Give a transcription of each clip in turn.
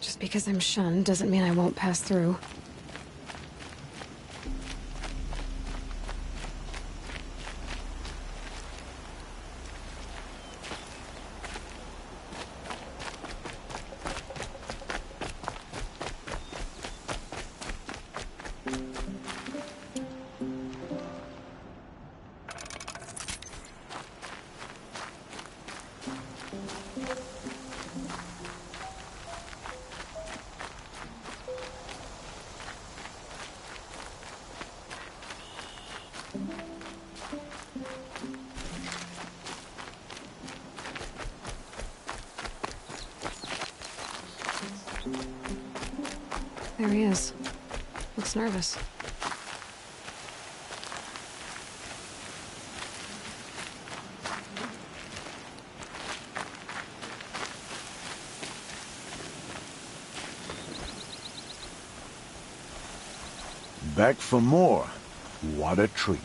Just because I'm shunned doesn't mean I won't pass through. There he is. Looks nervous. Back for more. What a treat.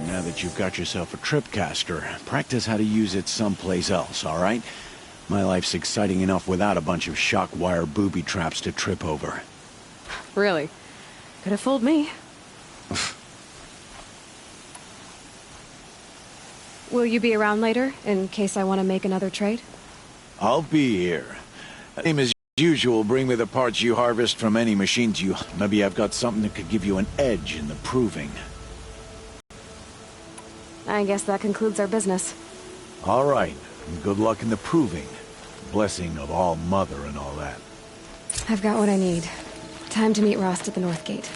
Now that you've got yourself a tripcaster, practice how to use it someplace else, all right? My life's exciting enough without a bunch of shock wire booby traps to trip over. Really? Could have fooled me. Will you be around later, in case I want to make another trade? I'll be here. Same as usual, bring me the parts you harvest from any machines you... Maybe I've got something that could give you an edge in the proving. I guess that concludes our business. All right. Good luck in the proving. Blessing of All Mother and all that. I've got what I need. Time to meet Rost at the North Gate.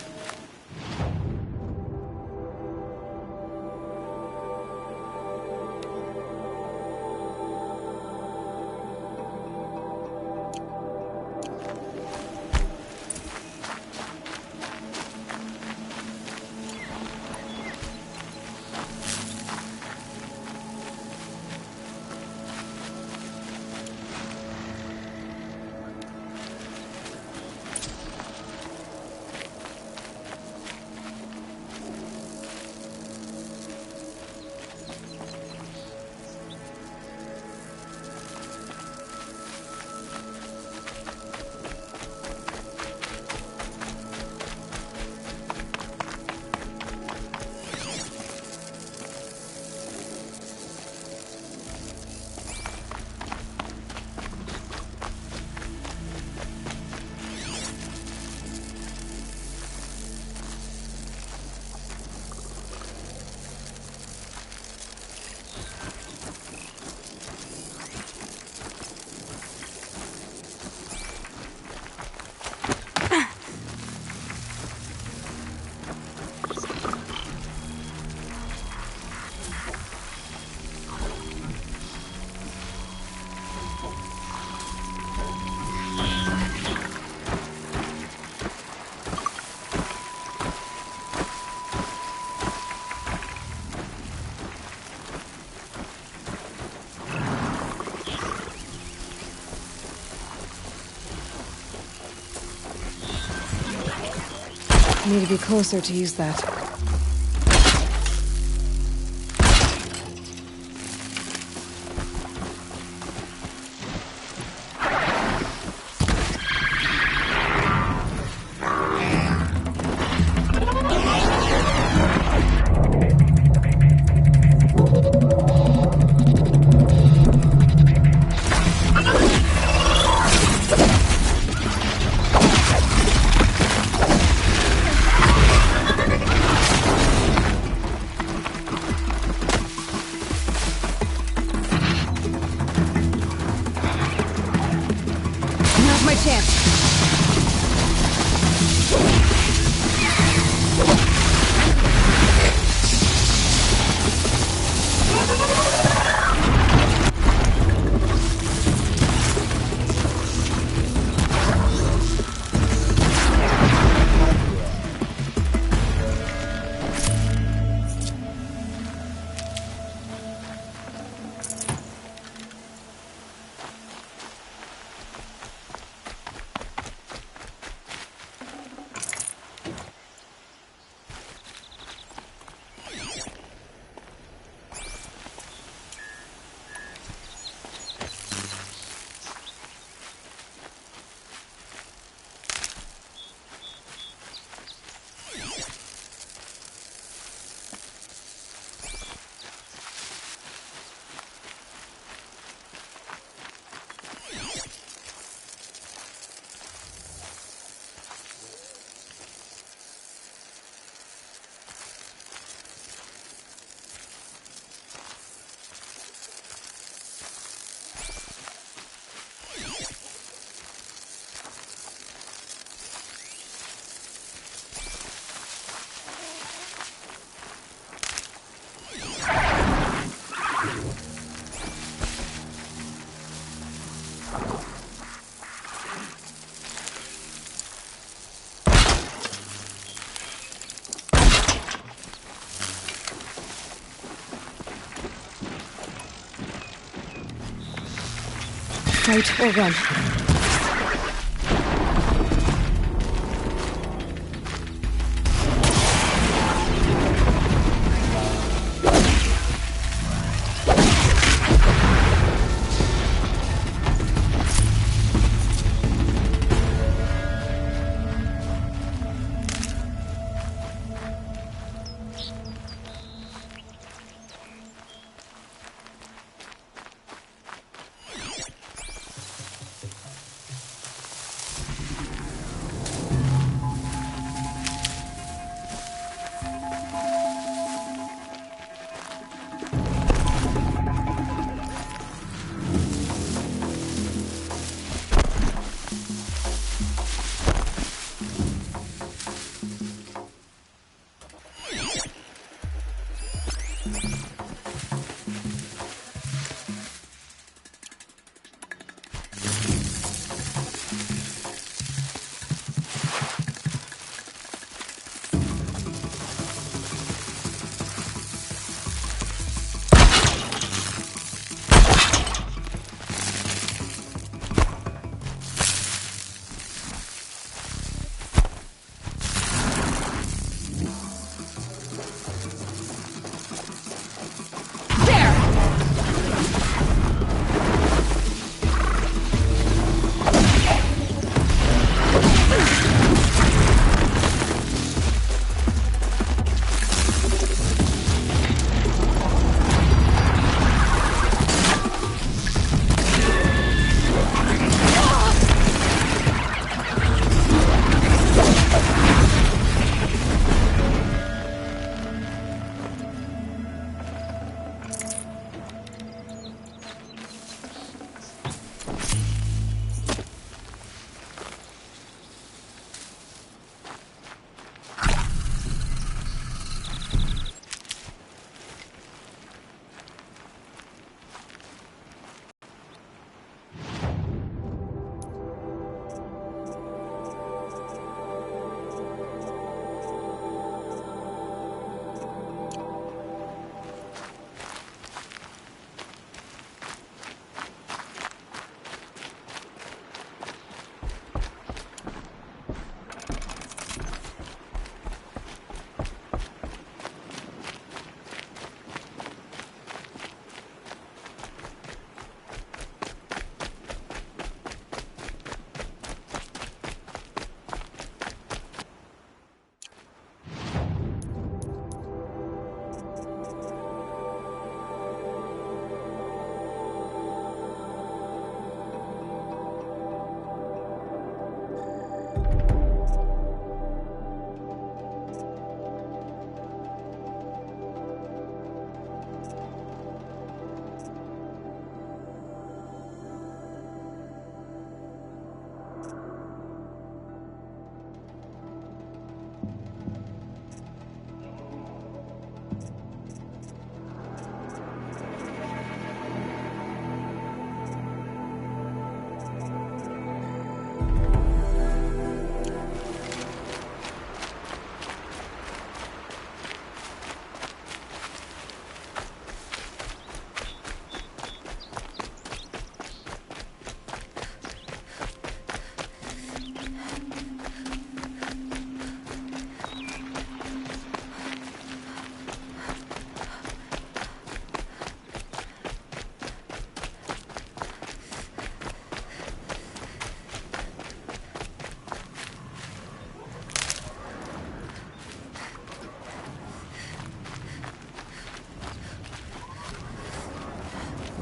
I need to be closer to use that. Fight or run.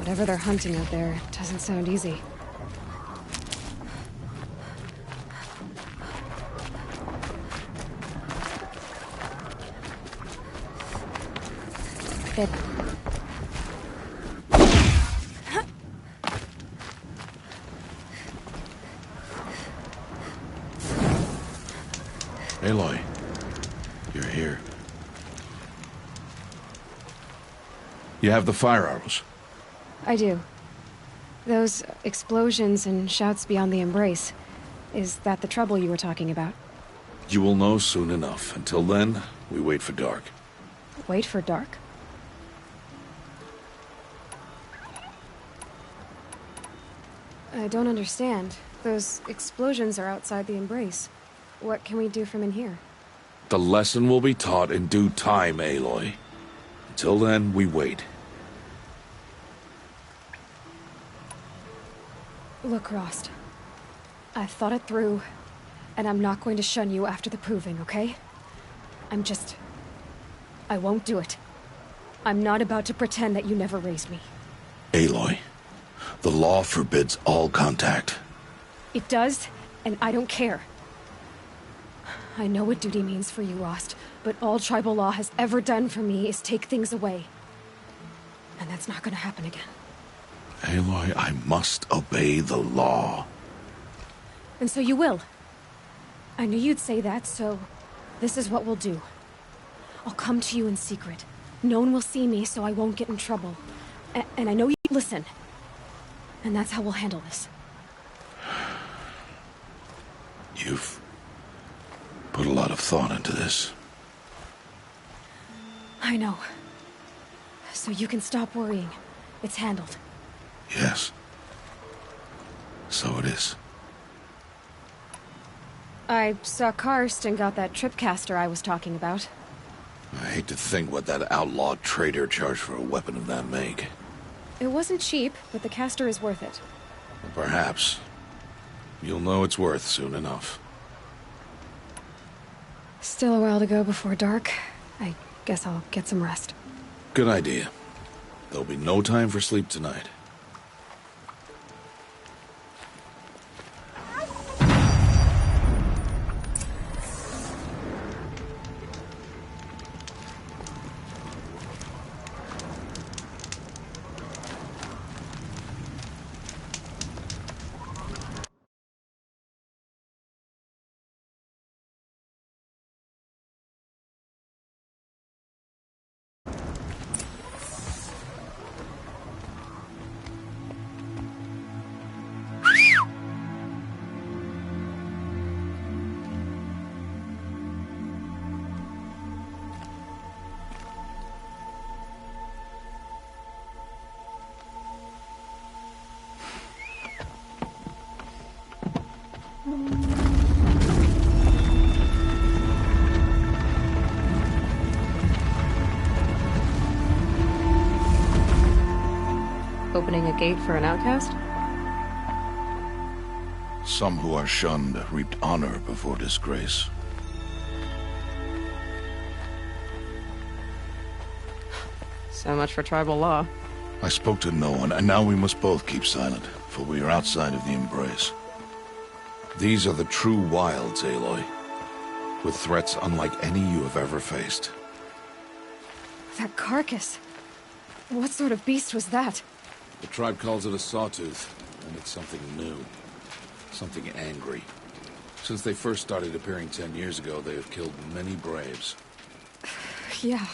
Whatever they're hunting out there doesn't sound easy. It... Aloy, you're here. You have the fire arrows. I do. Those explosions and shouts beyond the embrace. Is that the trouble you were talking about? You will know soon enough. Until then, we wait for dark. Wait for dark? I don't understand. Those explosions are outside the Embrace. What can we do from in here? The lesson will be taught in due time, Aloy. Until then, we wait. Look, Rost. I've thought it through, and I'm not going to shun you after the proving, okay? I won't do it. I'm not about to pretend that you never raised me. Aloy, the law forbids all contact. It does, and I don't care. I know what duty means for you, Rost, but all tribal law has ever done for me is take things away. And that's not gonna happen again. Aloy, I must obey the law. And so you will. I knew you'd say that, so this is what we'll do. I'll come to you in secret. No one will see me, so I won't get in trouble. And I know you listen. And that's how we'll handle this. You've put a lot of thought into this. I know. So you can stop worrying. It's handled. Yes. So it is. I saw Karst and got that tripcaster I was talking about. I hate to think what that outlaw trader charged for a weapon of that make. It wasn't cheap, but the caster is worth it. Perhaps. You'll know it's worth soon enough. Still a while to go before dark. I guess I'll get some rest. Good idea. There'll be no time for sleep tonight. Opening a gate for an outcast? Some who are shunned reaped honor before disgrace. So much for tribal law. I spoke to no one, and now we must both keep silent, for we are outside of the Embrace. These are the true wilds, Aloy. With threats unlike any you have ever faced. That carcass. What sort of beast was that? The tribe calls it a sawtooth, and it's something new. Something angry. Since they first started appearing 10 years ago, they have killed many braves. Yeah.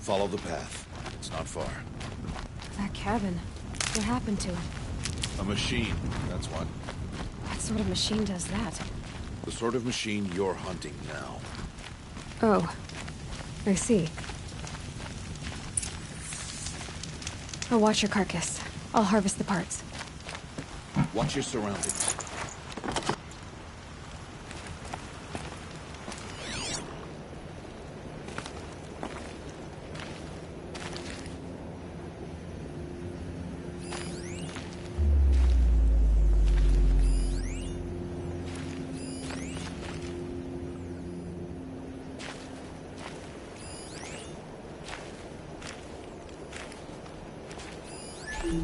Follow the path. It's not far. That cabin. What happened to it? A machine, that's what. What sort of machine does that? The sort of machine you're hunting now. Oh. I see. I'll watch your carcass. I'll harvest the parts. Watch your surroundings. No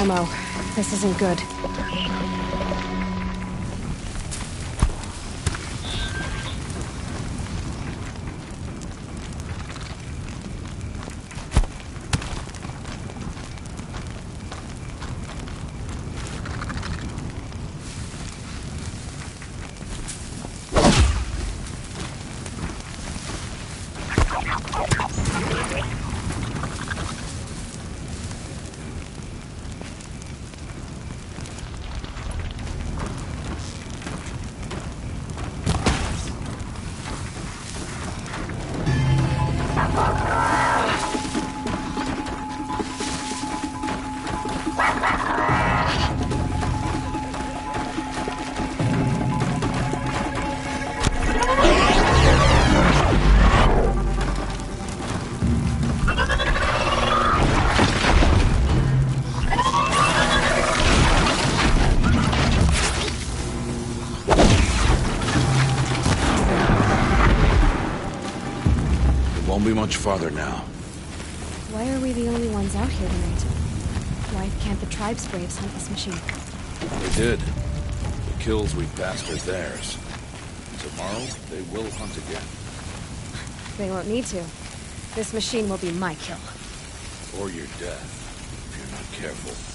ammo. This isn't good. Won't be much farther now. Why are we the only ones out here tonight? Why can't the tribe's braves hunt this machine? They did. The kills we passed are theirs. Tomorrow, they will hunt again. They won't need to. This machine will be my kill. Or your death, if you're not careful.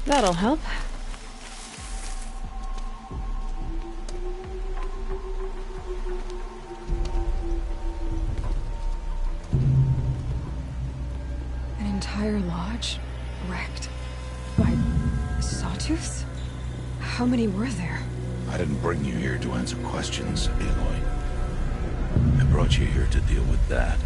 That'll help. An entire lodge wrecked by sawtooths? How many were there? I didn't bring you here to answer questions, Aloy. I brought you here to deal with that.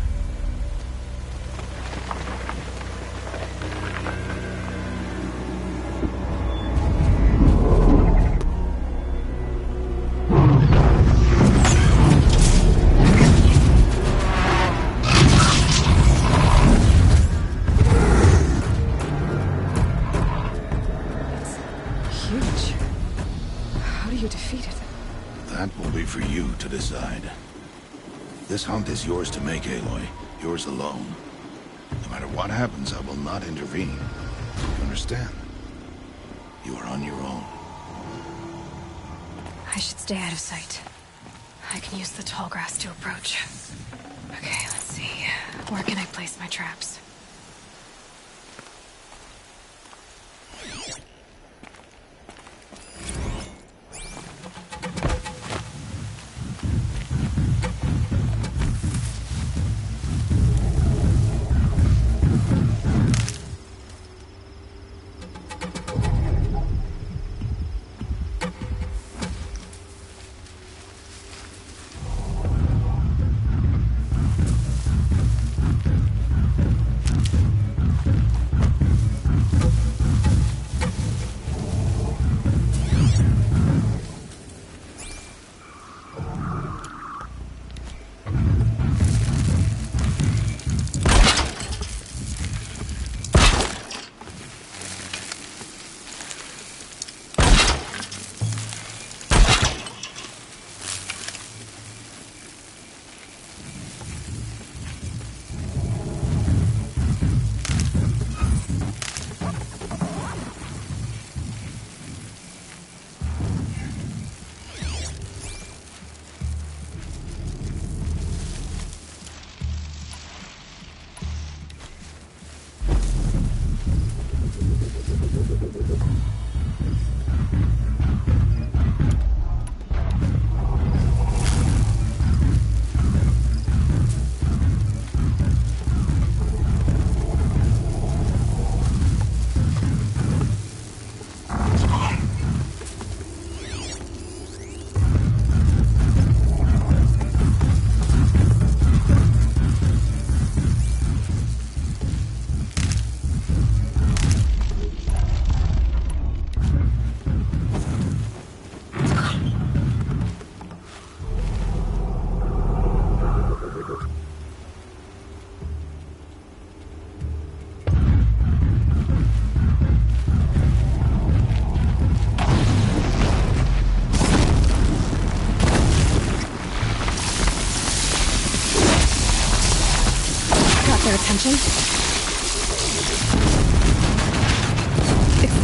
Huge. How do you defeat it? That will be for you to decide. This hunt is yours to make, Aloy. Yours alone. No matter what happens, I will not intervene. You understand? You are on your own. I should stay out of sight. I can use the tall grass to approach. Okay, let's see. Where can I place my traps?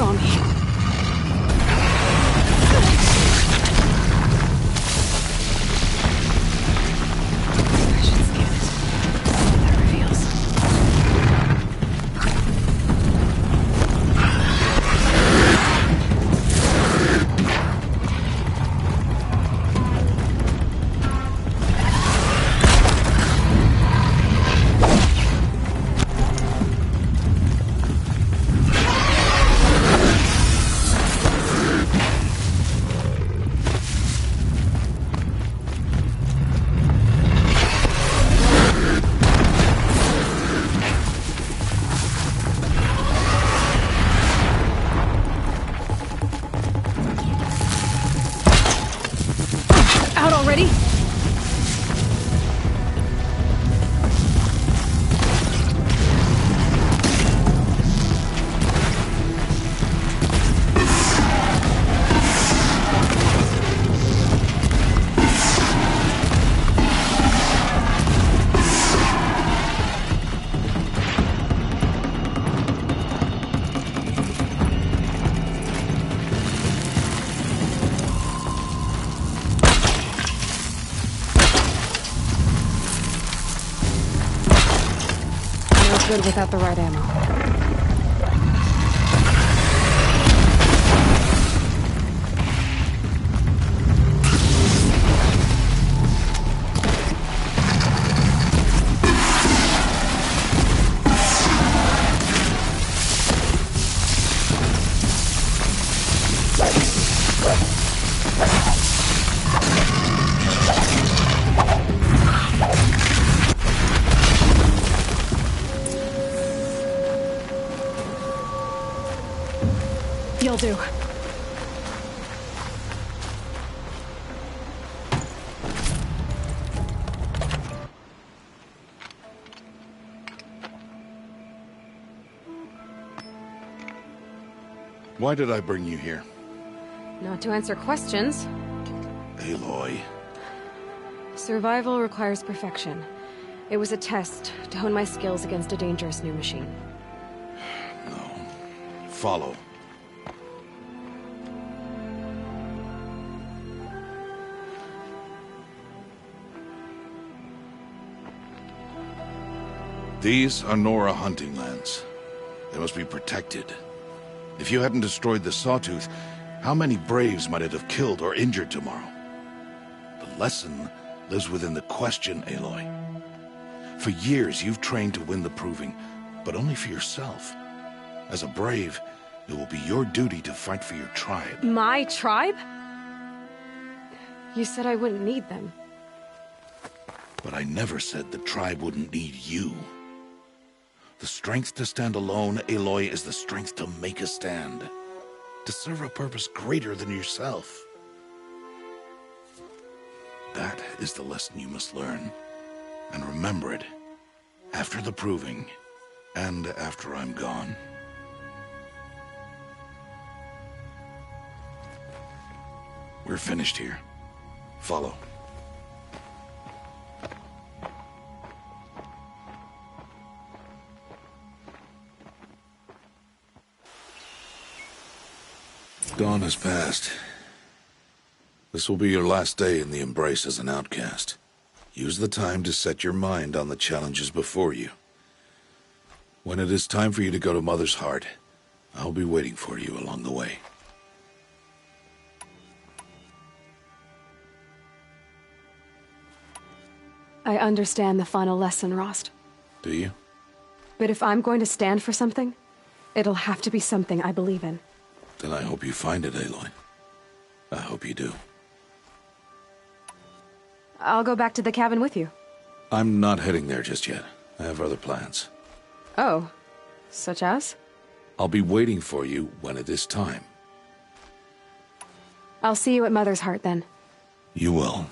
saw me. I should scan it. See what that reveals. Out already? No good without the right ammo. You'll do. Why did I bring you here? Not to answer questions. Aloy. Survival requires perfection. It was a test to hone my skills against a dangerous new machine. No. Follow. These are Nora hunting lands. They must be protected. If you hadn't destroyed the Sawtooth, how many Braves might it have killed or injured tomorrow? The lesson lives within the question, Aloy. For years, you've trained to win the Proving, but only for yourself. As a Brave, it will be your duty to fight for your tribe. My tribe? You said I wouldn't need them. But I never said the tribe wouldn't need you. The strength to stand alone, Aloy, is the strength to make a stand. To serve a purpose greater than yourself. That is the lesson you must learn. And remember it. After the Proving. And after I'm gone. We're finished here. Follow. Dawn has passed. This will be your last day in the Embrace as an outcast. Use the time to set your mind on the challenges before you. When it is time for you to go to Mother's Heart, I'll be waiting for you along the way. I understand the final lesson, Rost. Do you? But if I'm going to stand for something, it'll have to be something I believe in. Then I hope you find it, Aloy. I hope you do. I'll go back to the cabin with you. I'm not heading there just yet. I have other plans. Oh, such as? I'll be waiting for you when it is time. I'll see you at Mother's Heart then. You will.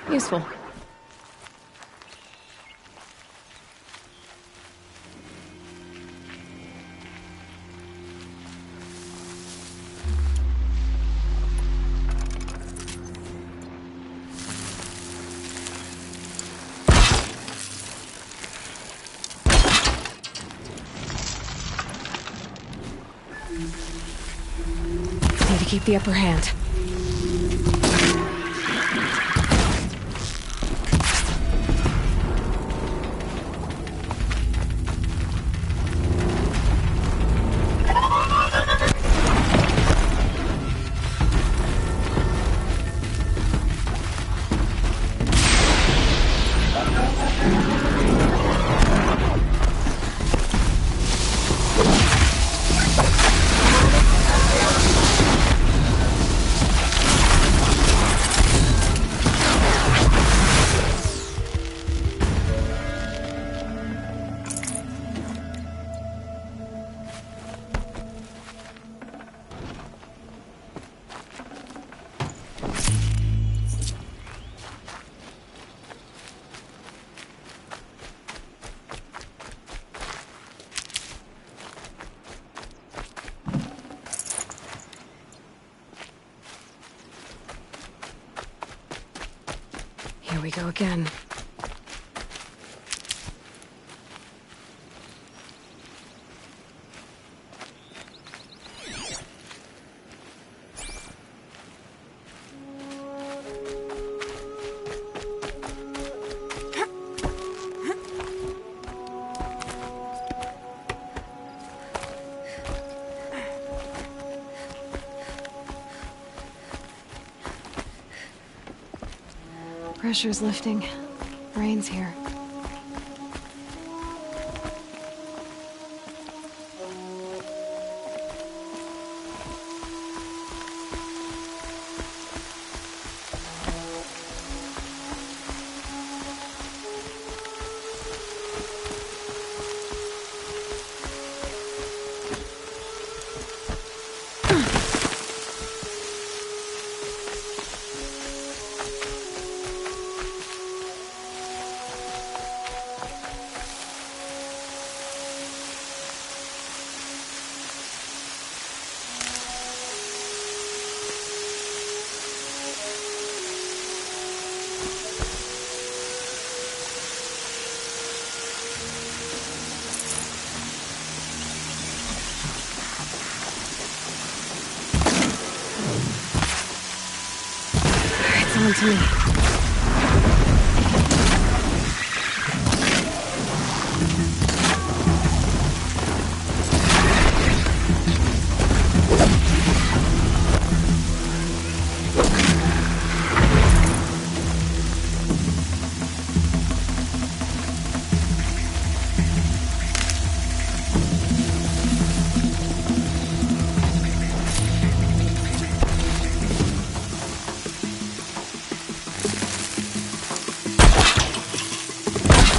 Useful. Need to keep the upper hand. Here we go again. Pressure's lifting. Rain's here. It's on to me.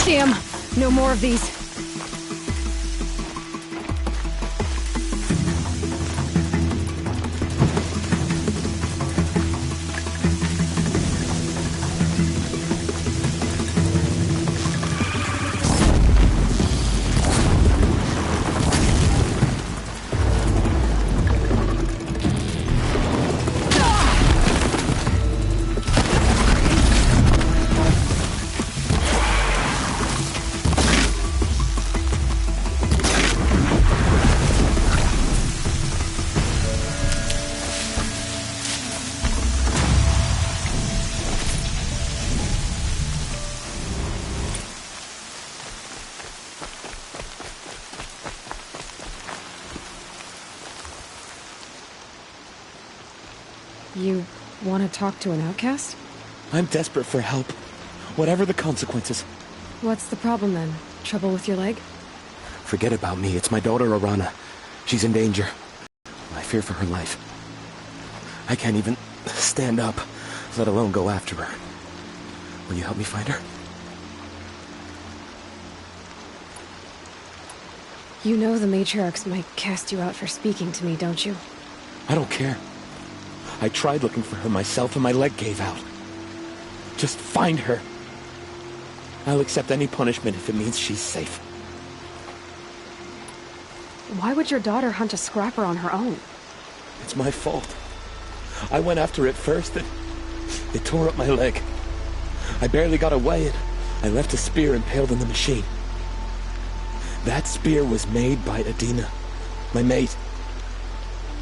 Damn! No more of these. You want to talk to an outcast? I'm desperate for help. Whatever the consequences. What's the problem then? Trouble with your leg? Forget about me. It's my daughter, Arana. She's in danger. I fear for her life. I can't even stand up, let alone go after her. Will you help me find her? You know the matriarchs might cast you out for speaking to me, don't you? I don't care. I tried looking for her myself and my leg gave out. Just find her. I'll accept any punishment if it means she's safe. Why would your daughter hunt a scrapper on her own? It's my fault. I went after it first, and it tore up my leg. I barely got away, and I left a spear impaled in the machine. That spear was made by Adina, my mate,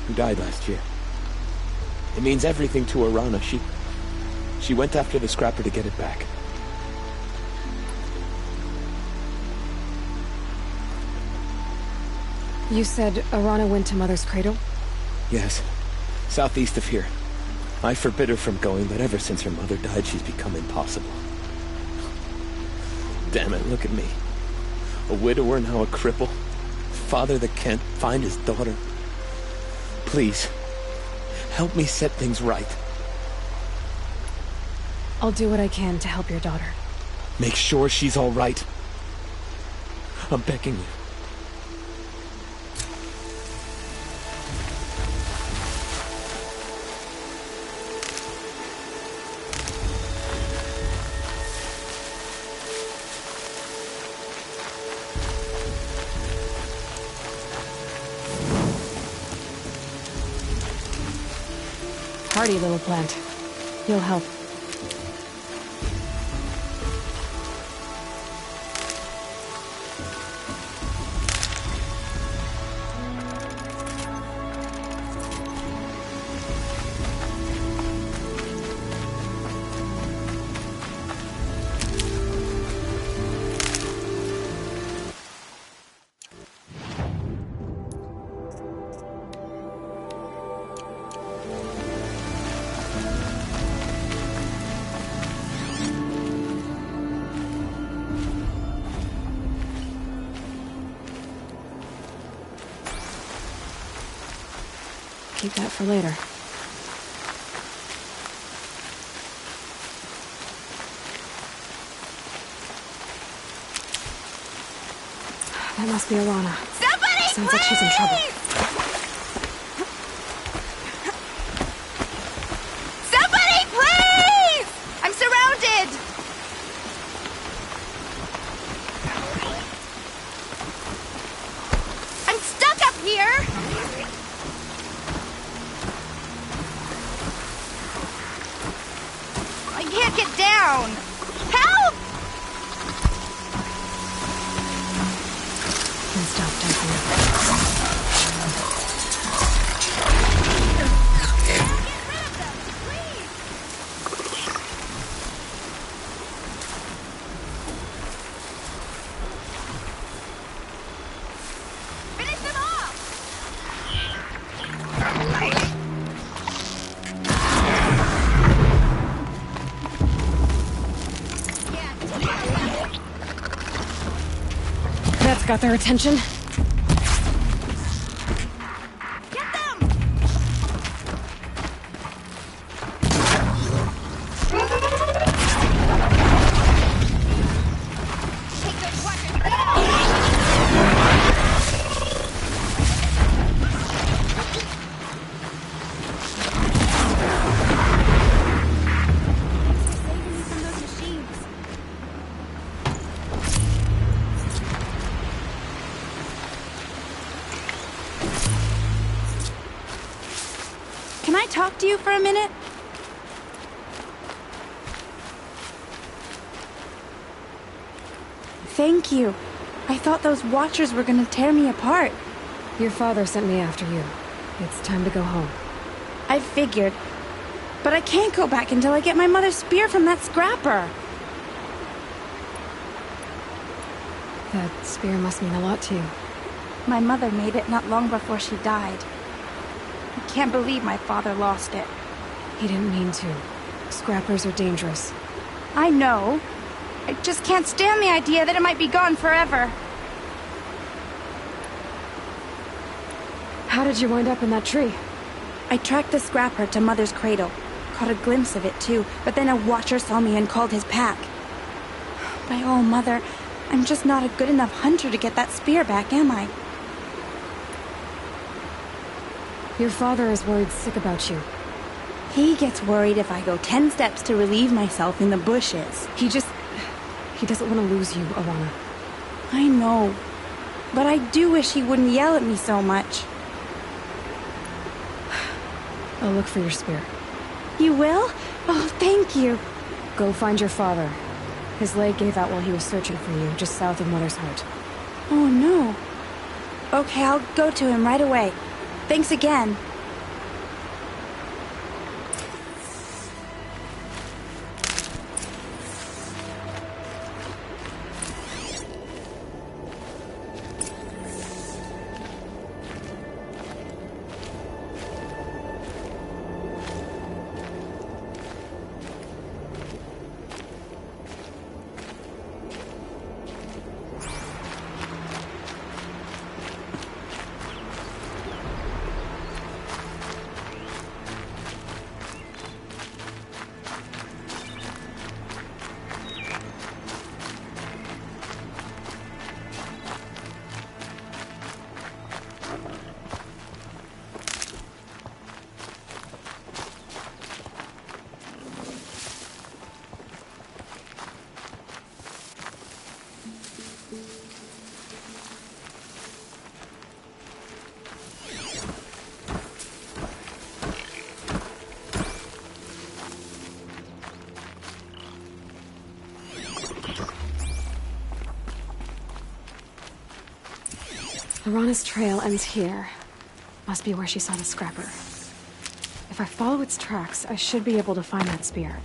who died last year. It means everything to Arana. She went after the scrapper to get it back. You said Arana went to Mother's Cradle? Yes, southeast of here. I forbid her from going, but ever since her mother died, she's become impossible. Damn it, look at me. A widower, now a cripple. Father that can't find his daughter. Please, help me set things right. I'll do what I can to help your daughter. Make sure she's all right. I'm begging you. Hardy little plant. You'll help. Keep that for later. That must be Arana. Somebody, Sounds like she's in trouble. Somebody, please! I'm surrounded! I'm stuck up here! I can't get down! Help! Then stop jumping. Finish them off! That's got their attention. Get them! Take those weapons down! Saving me from those machines. Can I talk to you for a minute? Thank you. I thought those Watchers were gonna tear me apart. Your father sent me after you. It's time to go home. I figured. But I can't go back until I get my mother's spear from that scrapper. That spear must mean a lot to you. My mother made it not long before she died. I can't believe my father lost it. He didn't mean to. Scrappers are dangerous. I know. I just can't stand the idea that it might be gone forever. How did you wind up in that tree? I tracked the scrapper to Mother's Cradle. Caught a glimpse of it too, but then a Watcher saw me and called his pack. By all, Mother, I'm just not a good enough hunter to get that spear back, am I? Your father is worried sick about you. He gets worried if I go 10 steps to relieve myself in the bushes. He doesn't want to lose you, Arana. I know. But I do wish he wouldn't yell at me so much. I'll look for your spear. You will? Oh, thank you. Go find your father. His leg gave out while he was searching for you, just south of Mother's Heart. Oh, no. Okay, I'll go to him right away. Thanks again. Arana's trail ends here. Must be where she saw the scrapper. If I follow its tracks, I should be able to find that spear.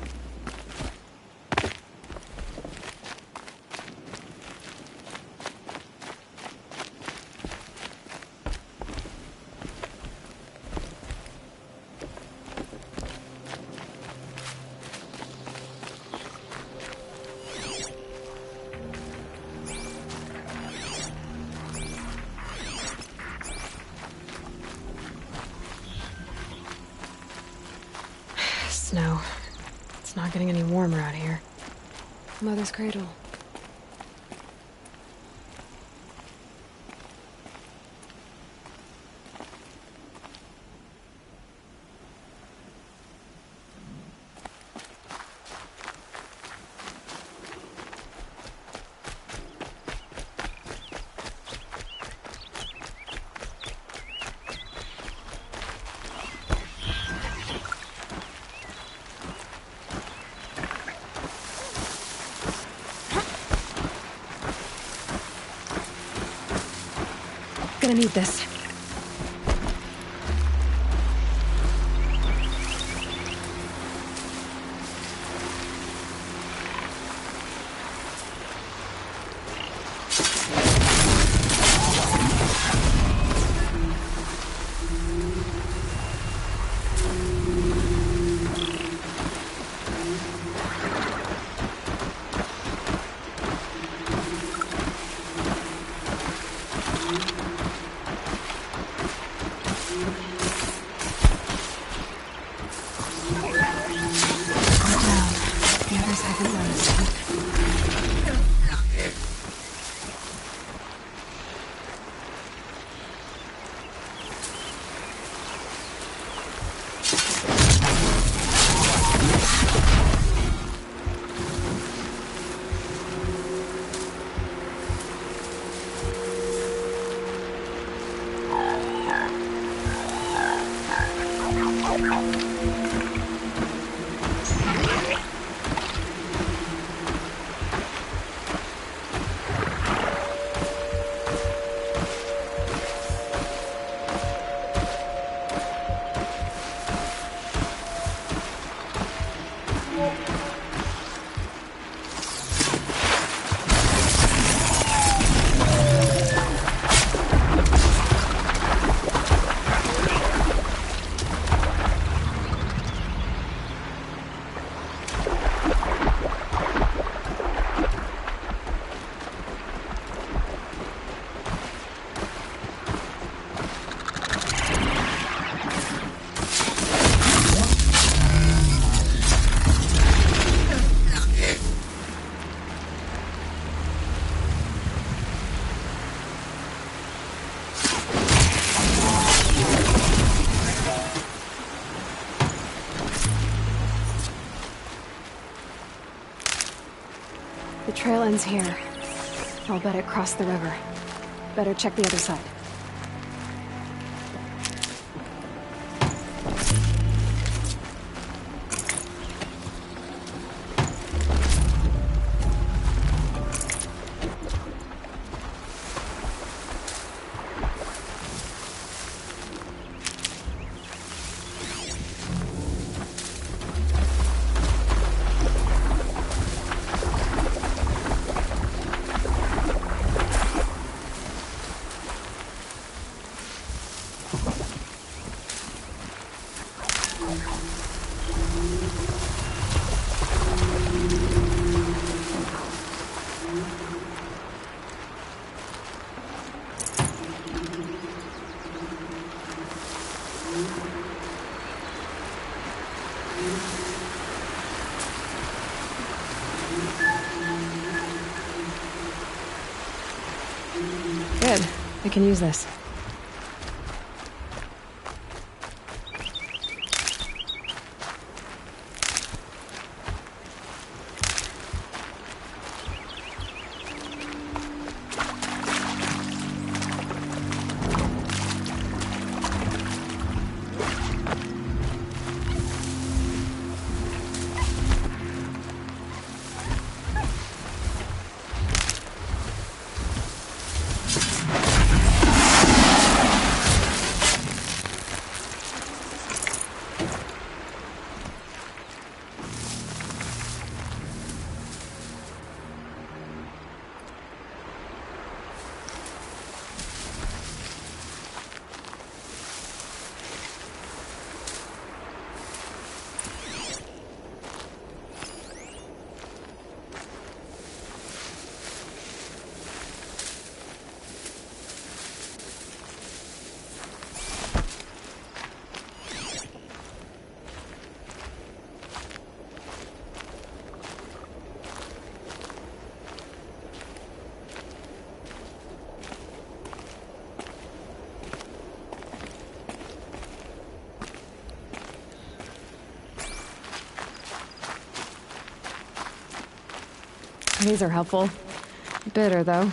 Snow. It's not getting any warmer out here. Mother's cradle. Gonna need this. trail ends here. I'll bet it crossed the river. Better check the other side. Good. I can use this. These are helpful. Bitter, though.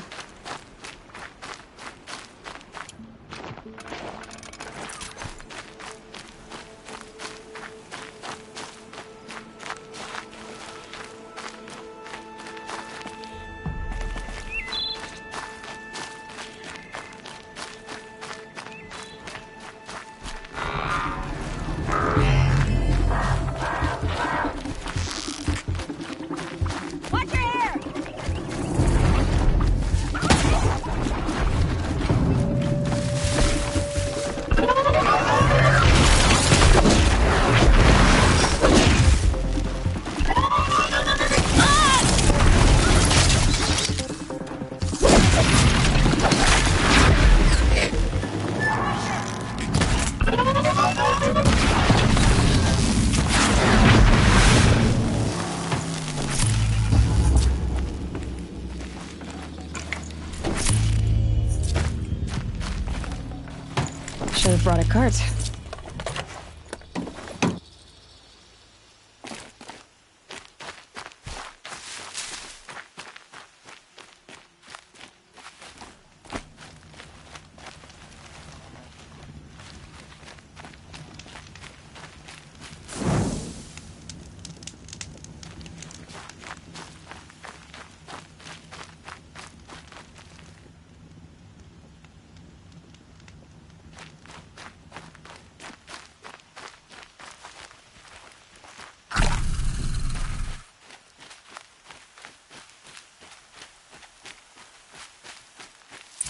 Should have brought a cart.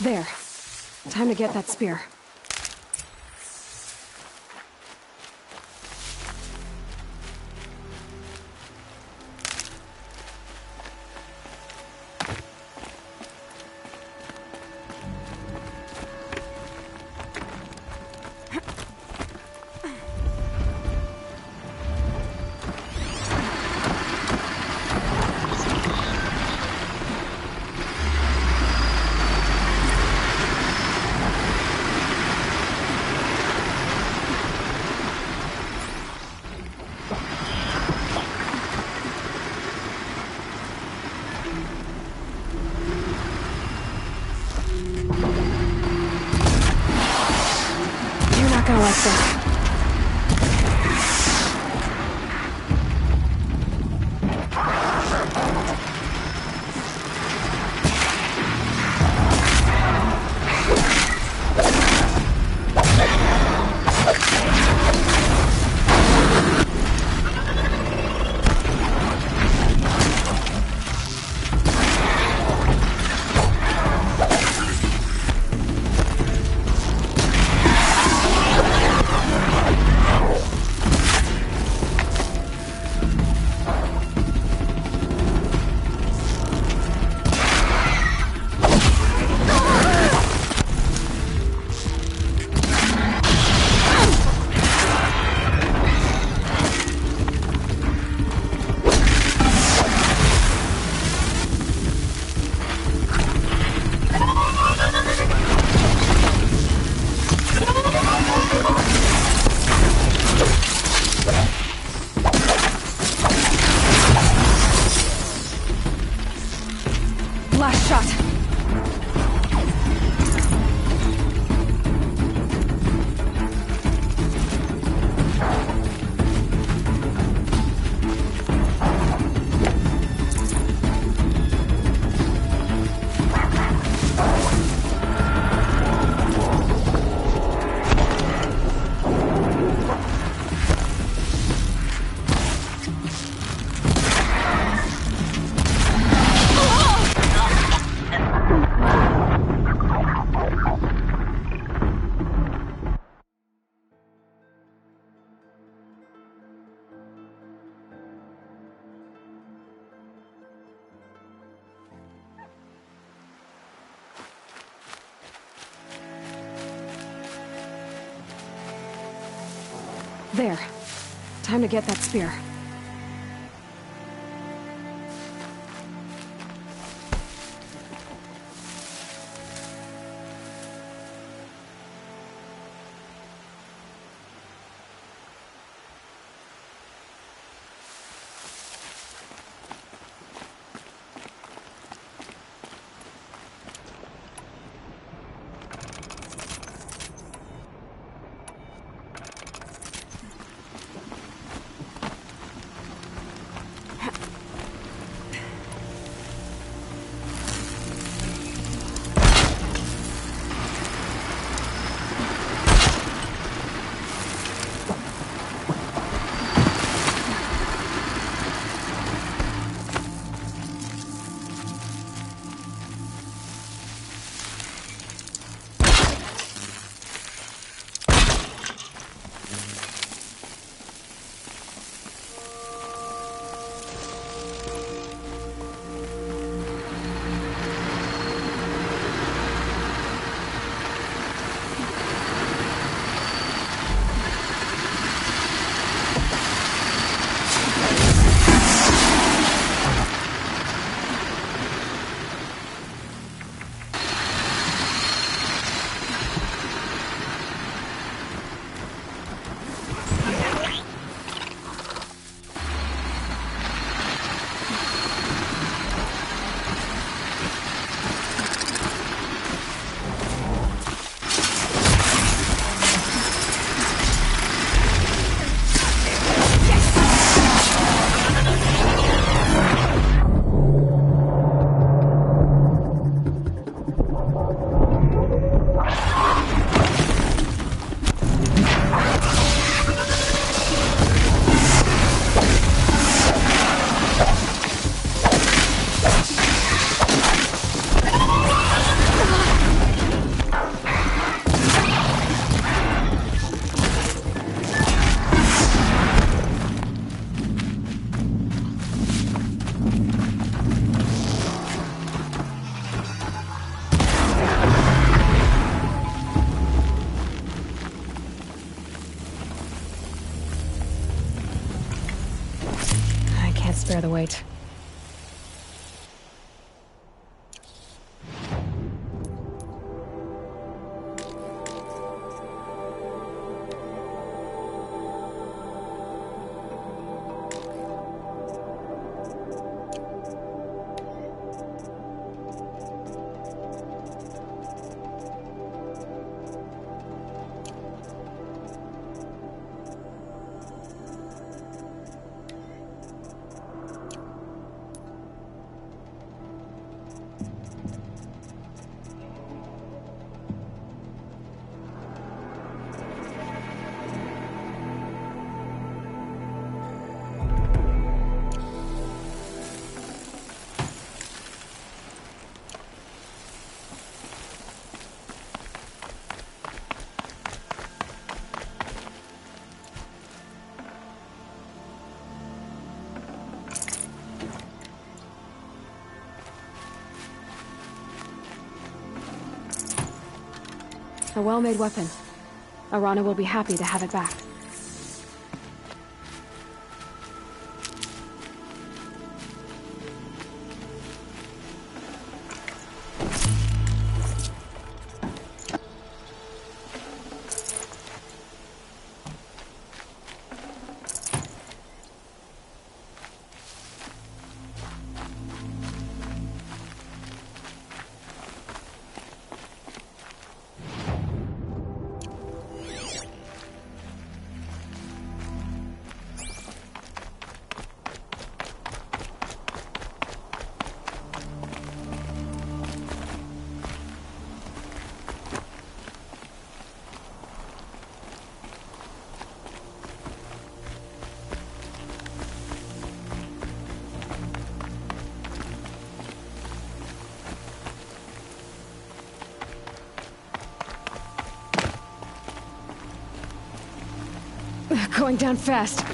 There. Time to get that spear. like this. Last shot. There. Time to get that spear. Spare the weight. A well-made weapon. Arana will be happy to have it back. Going down fast.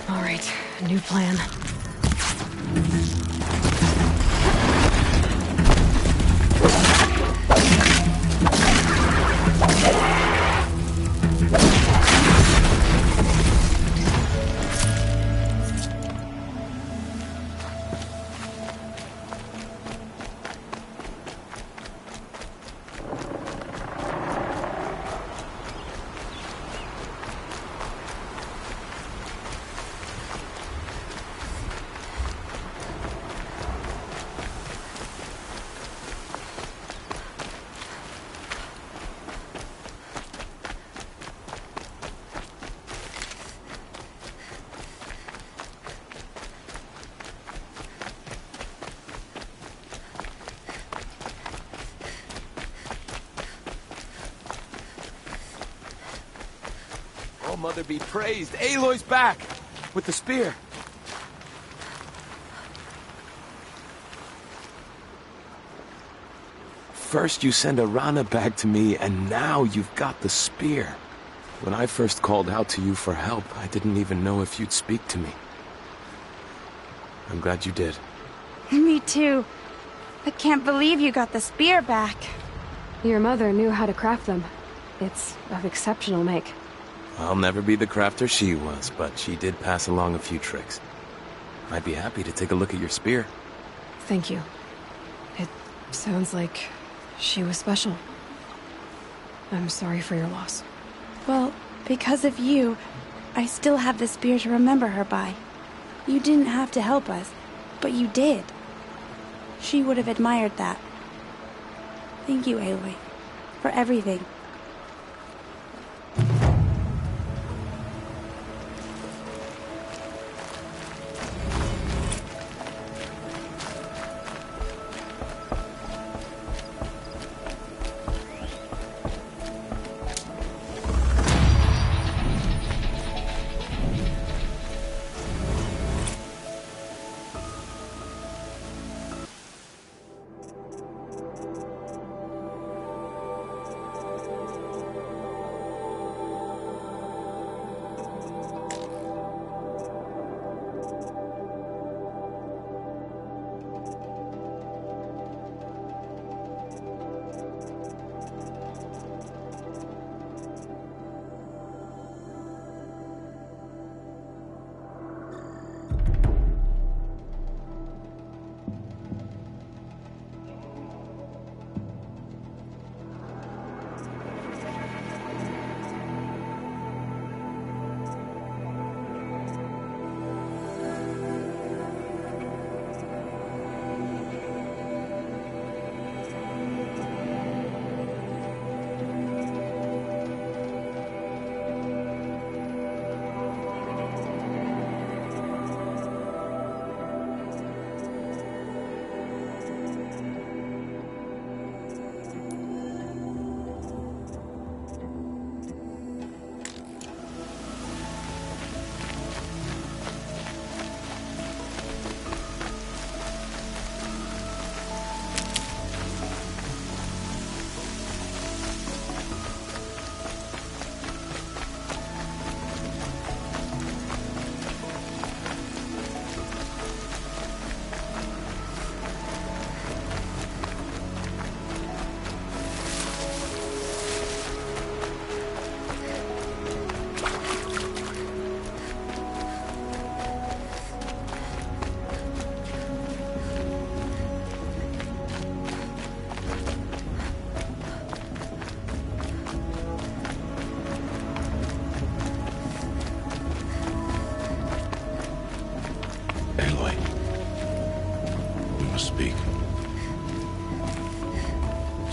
All right, new plan. Oh, Mother be praised. Aloy's back! With the spear. First you send Arana back to me, and now you've got the spear. When I first called out to you for help, I didn't even know if you'd speak to me. I'm glad you did. Me too. I can't believe you got the spear back. Your mother knew how to craft them. It's of exceptional make. I'll never be the crafter she was, but she did pass along a few tricks. I'd be happy to take a look at your spear. Thank you. It sounds like she was special. I'm sorry for your loss. Well, because of you, I still have the spear to remember her by. You didn't have to help us, but you did. She would have admired that. Thank you, Aloy, for everything.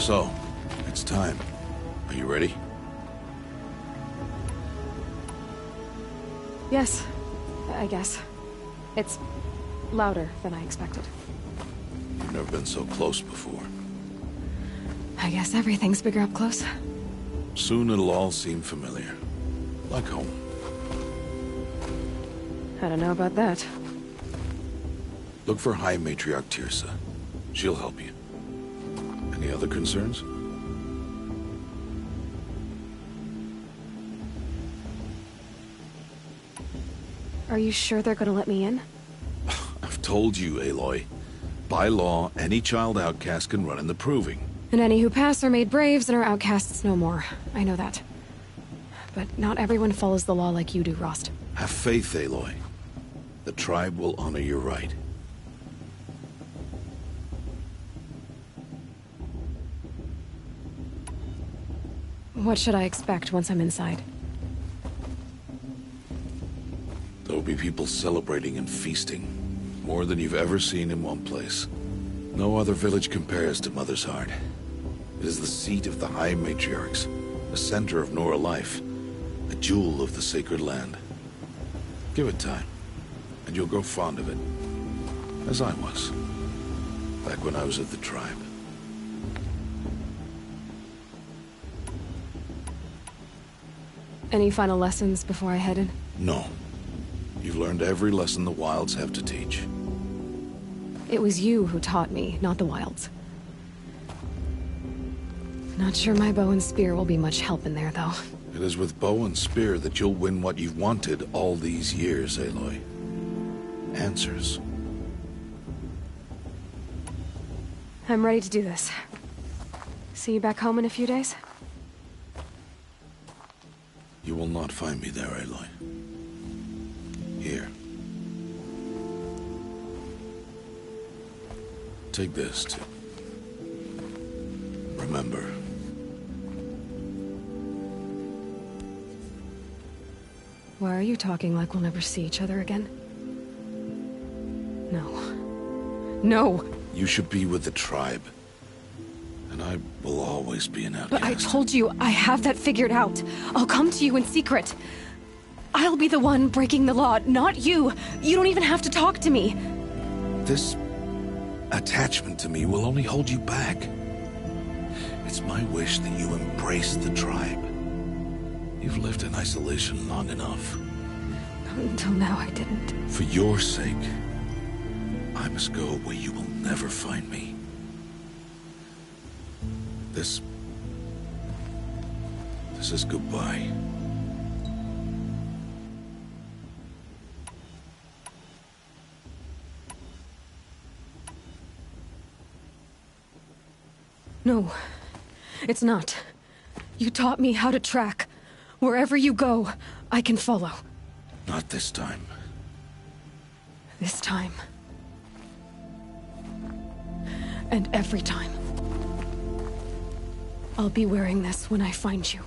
So, it's time. Are you ready? Yes, I guess. It's louder than I expected. You've never been so close before. I guess everything's bigger up close. Soon it'll all seem familiar. Like home. I don't know about that. Look for High Matriarch Tirsa. She'll help you. Any other concerns? Are you sure they're gonna let me in? I've told you, Aloy. By law, any child outcast can run in the Proving. And any who pass are made braves and are outcasts no more. I know that. But not everyone follows the law like you do, Rost. Have faith, Aloy. The tribe will honor your right. What should I expect once I'm inside? There will be people celebrating and feasting. More than you've ever seen in one place. No other village compares to Mother's Heart. It is the seat of the High Matriarchs, the center of Nora life, a jewel of the sacred land. Give it time, and you'll grow fond of it. As I was, back when I was at the tribe. Any final lessons before I head in? No. You've learned every lesson the Wilds have to teach. It was you who taught me, not the Wilds. Not sure my bow and spear will be much help in there, though. It is with bow and spear that you'll win what you've wanted all these years, Aloy. Answers. I'm ready to do this. See you back home in a few days? You will not find me there, Aloy. Here. Take this, too. Remember. Why are you talking like we'll never see each other again? No. No! You should be with the tribe. And I will always be an outcast. But I told you, I have that figured out. I'll come to you in secret. I'll be the one breaking the law, not you. You don't even have to talk to me. This attachment to me will only hold you back. It's my wish that you embrace the tribe. You've lived in isolation long enough. Until now, I didn't. For your sake, I must go where you will never find me. This is goodbye. No, it's not. You taught me how to track. Wherever you go, I can follow. Not this time. This time. And every time. I'll be wearing this when I find you.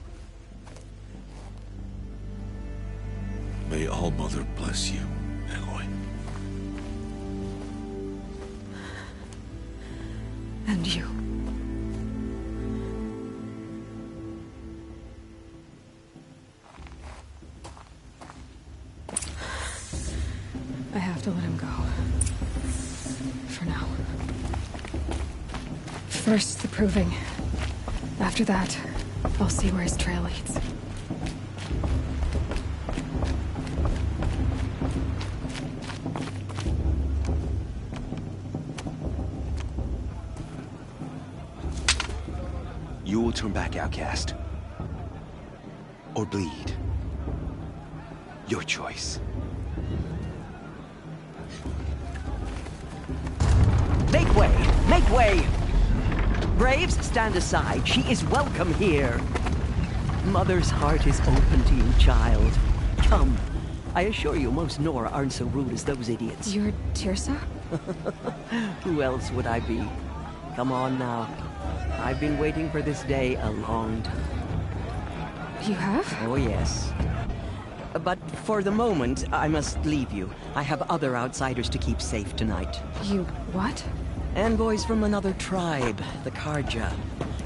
May All Mother bless you, Aloy. And you. I have to let him go. For now. First, the Proving. After that, I'll see where his trail leads. You will turn back, outcast. Or bleed. Your choice. Make way! Make way! Braves, stand aside. She is welcome here. Mother's heart is open to you, child. Come. I assure you, most Nora aren't so rude as those idiots. You're Tirsa? Who else would I be? Come on now. I've been waiting for this day a long time. You have? Oh, yes. But for the moment, I must leave you. I have other outsiders to keep safe tonight. You what? Envoys from another tribe, the Carja.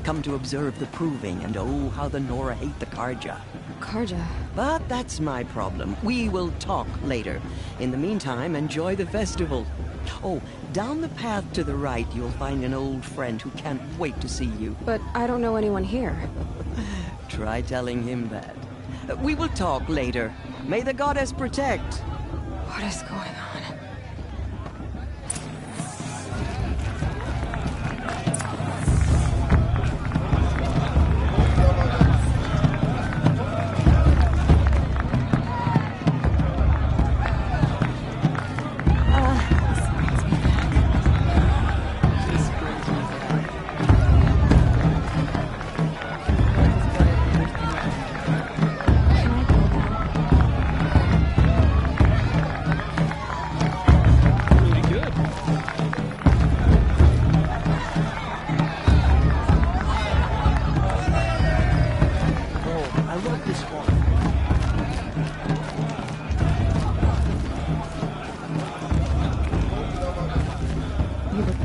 come to observe the proving, and oh, how the Nora hate the Karja. Karja. But that's my problem. We will talk later. In the meantime, enjoy the festival. Oh, down the path to the right, you'll find an old friend who can't wait to see you. But I don't know anyone here. Try telling him that. We will talk later. May the goddess protect. What is going on?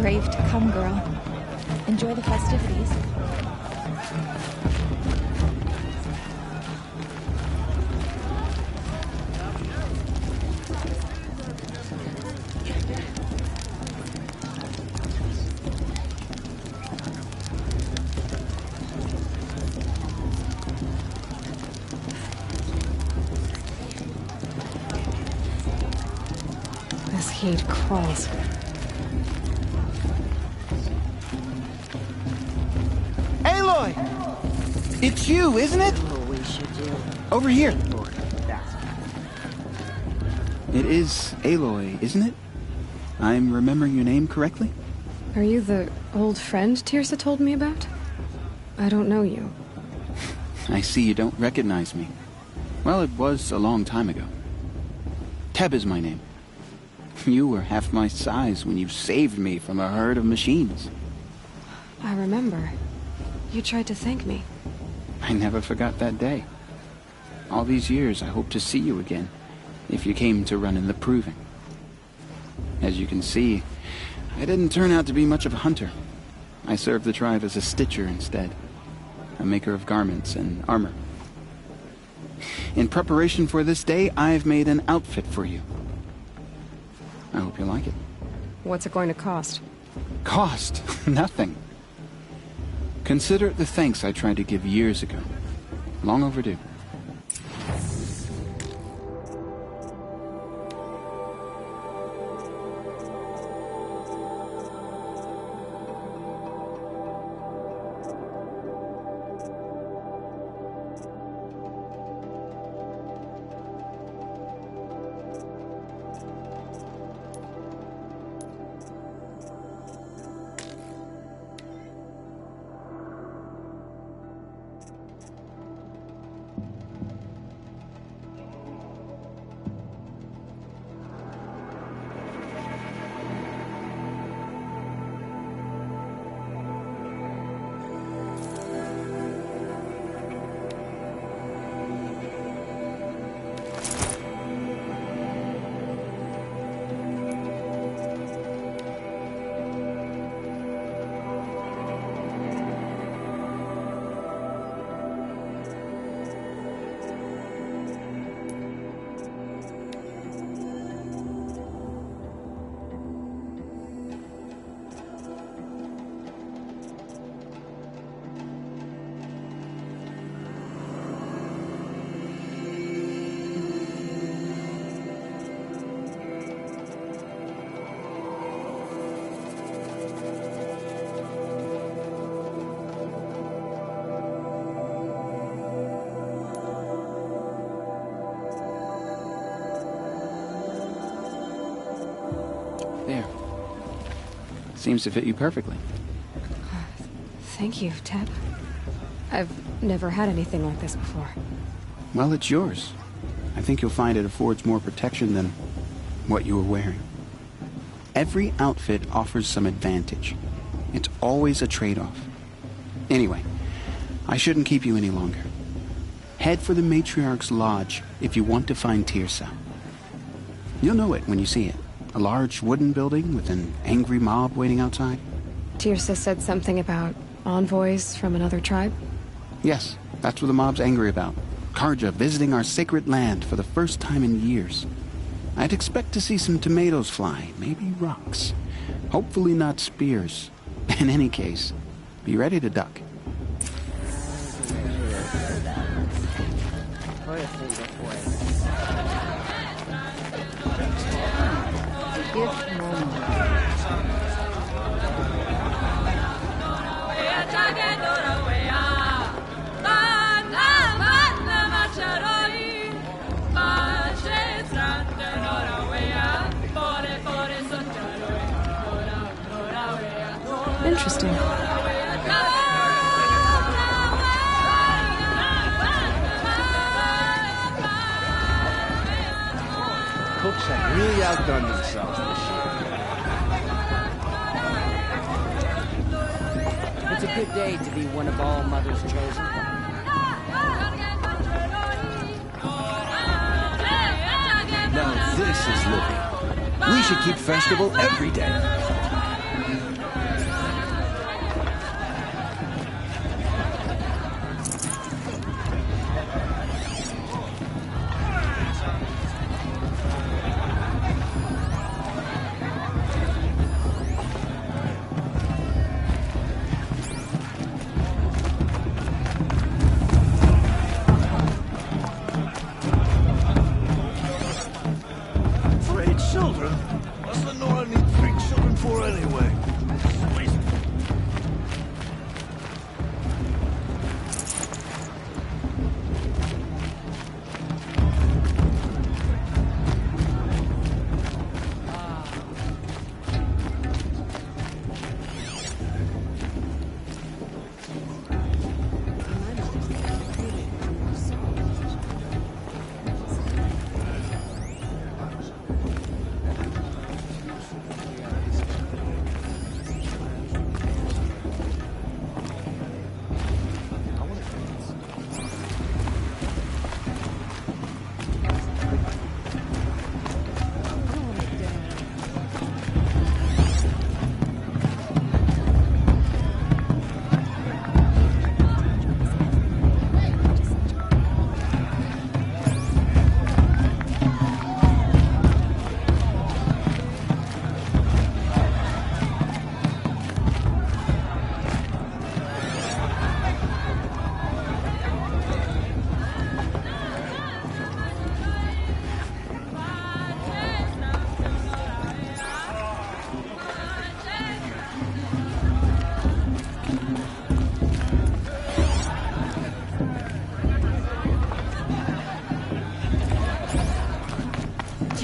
Brave to come, girl. Enjoy the festivities. This heat crawls. Aloy! It's you, isn't it? Over here. It is Aloy, isn't it? I'm remembering your name correctly? Are you the old friend Teersa told me about? I don't know you. I see you don't recognize me. Well, it was a long time ago. Teb is my name. You were half my size when you saved me from a herd of machines. I remember. You tried to thank me. I never forgot that day. All these years, I hope to see you again, if you came to run in the proving. As you can see, I didn't turn out to be much of a hunter. I served the tribe as a stitcher instead, a maker of garments and armor. In preparation for this day, I've made an outfit for you. I hope you like it. What's it going to cost? Cost? Nothing. Consider it the thanks I tried to give years ago. Long overdue. There. Seems to fit you perfectly. Thank you, Teb. I've never had anything like this before. Well, it's yours. I think you'll find it affords more protection than what you were wearing. Every outfit offers some advantage. It's always a trade-off. Anyway, I shouldn't keep you any longer. Head for the Matriarch's Lodge if you want to find Teersa. You'll know it when you see it. A large wooden building with an angry mob waiting outside. Teersa said something about Envoys from another tribe? Yes, that's what the mob's angry about. Karja visiting our sacred land for the first time in years. I'd expect to see some tomatoes fly, maybe rocks. Hopefully not spears. In any case, be ready to duck. Interesting. Cooks have really outdone themselves this year. It's a good day to be one of All Mother's chosen. Now this is living. We should keep festival every day.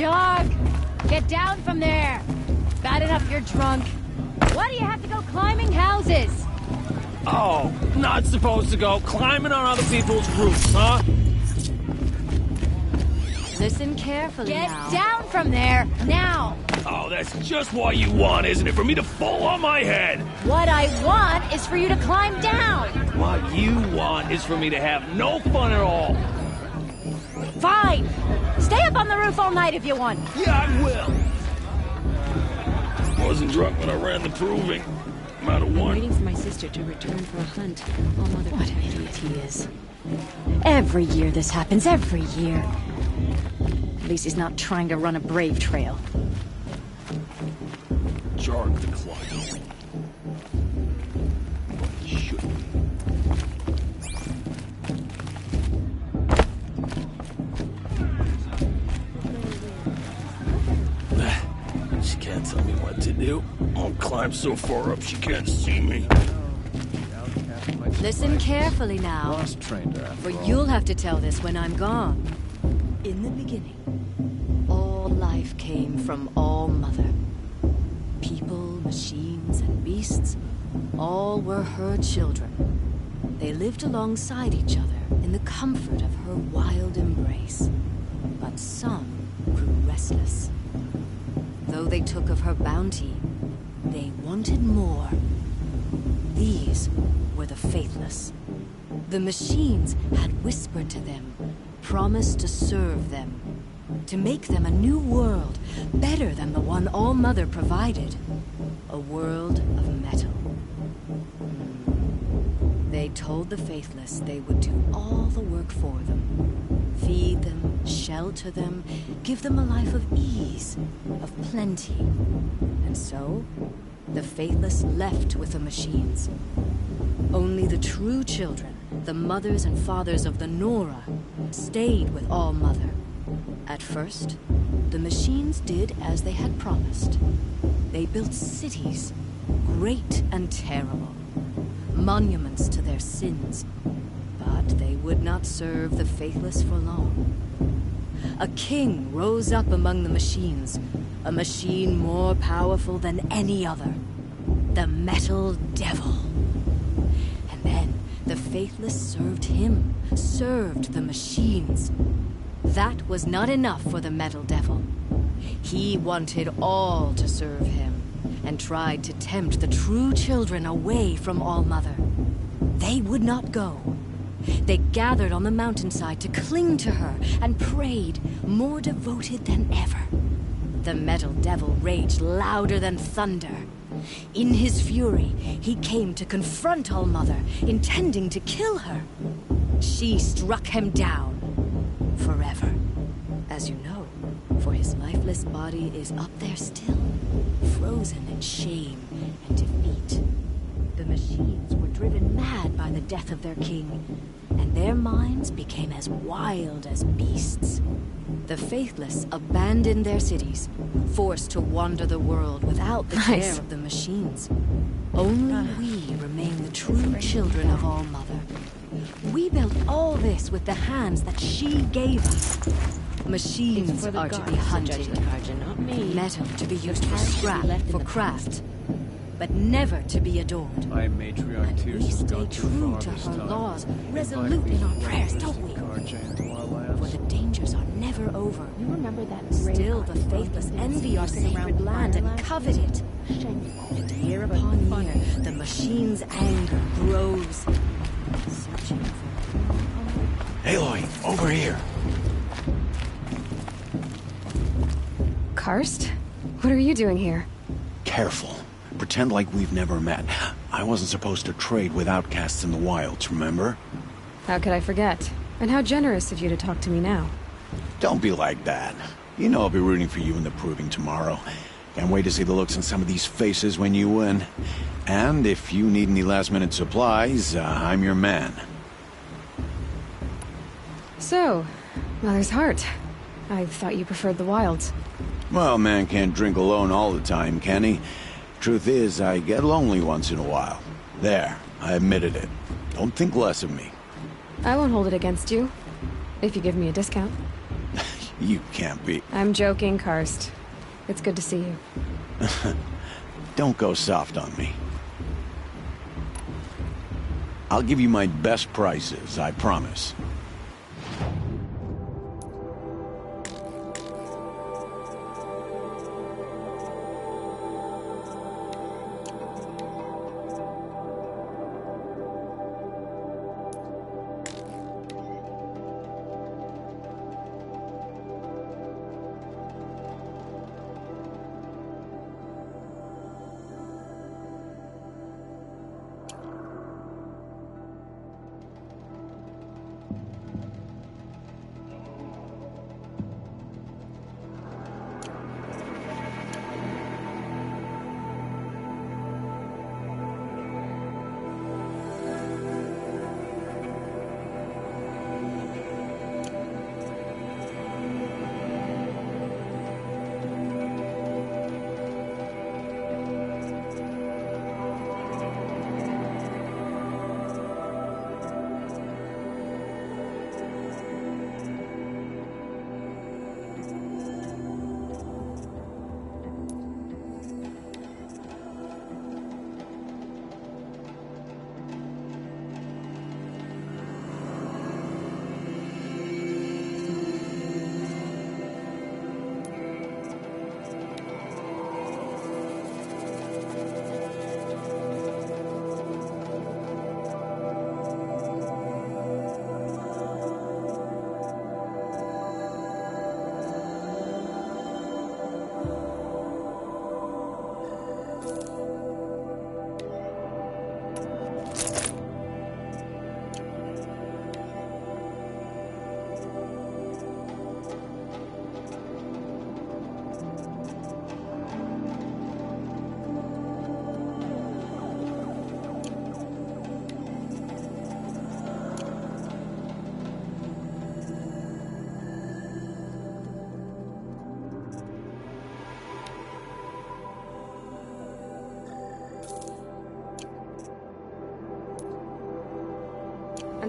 Jog! Get down from there! Bad enough you're drunk. Why do you have to go climbing houses? Oh, not supposed to go climbing on other people's roofs, huh? Listen carefully now. Get down from there, now! Oh, that's just what you want, isn't it? For me to fall on my head! What I want is for you to climb down! What you want is for me to have no fun at all. Fine! Stay up on the roof all night if you want. Yeah, I will. Wasn't drunk when I ran the proving. I'm out of I'm one. waiting for my sister to return for a hunt. Oh, mother, what an idiot he is. Every year this happens, every year. At least he's not trying to run a brave trail. Jarg the climb. Should be. She can't tell me what to do. I'll climb so far up she can't see me. Listen carefully now. Lost trainer, For you'll have to tell this when I'm gone. In the beginning, all life came from All Mother. People, machines, and beasts, all were her children. They lived alongside each other in the comfort of her wild embrace. But some grew restless. Though they took of her bounty, they wanted more. These were the faithless. The machines had whispered to them, promised to serve them, to make them a new world, better than the one All Mother provided. A world of metal. told the Faithless they would do all the work for them. Feed them, shelter them, give them a life of ease, of plenty. And so, the Faithless left with the machines. Only the true children, the mothers and fathers of the Nora, stayed with All Mother. At first, the machines did as they had promised. They built cities, great and terrible, monuments to their sins. But they would not serve the Faithless for long. A king rose up among the machines, a machine more powerful than any other. The Metal Devil. And then the Faithless served him, served the machines. That was not enough for the Metal Devil. He wanted all to serve him, and tried to tempt the true children away from All Mother. They would not go. They gathered on the mountainside to cling to her and prayed, more devoted than ever. The Metal Devil raged louder than thunder. In his fury, he came to confront All Mother, intending to kill her. She struck him down. Forever. As you know, for his lifeless body is up there still, frozen in shame and defeat. The machines were driven mad by the death of their king, and their minds became as wild as beasts. The Faithless abandoned their cities, forced to wander the world without the care of the machines. Only we remain the true children of All Mother. We built all this with the hands that she gave us. Machines are to be hunted, metal to be used for scrap, for craft, but never to be adored. And we stay true to her laws, resolute in our prayers, don't we? For the dangers are never over. You remember that Still the Faithless envy our sacred land and covet it. And year upon year, the machine's anger grows. Searching for... Aloy, over here. Karst? What are you doing here? Careful. Pretend like we've never met. I wasn't supposed to trade with outcasts in the wilds, remember? How could I forget? And how generous of you to talk to me now. Don't be like that. You know I'll be rooting for you in the proving tomorrow. Can't wait to see the looks on some of these faces when you win. And if you need any last-minute supplies, I'm your man. So, Mother's Heart. I thought you preferred the wilds. Well, man can't drink alone all the time, can he? Truth is, I get lonely once in a while. There, I admitted it. Don't think less of me. I won't hold it against you. If you give me a discount. You can't be... I'm joking, Karst. It's good to see you. Don't go soft on me. I'll give you my best prices, I promise.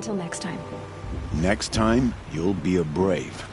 Until next time. Next time, you'll be a brave.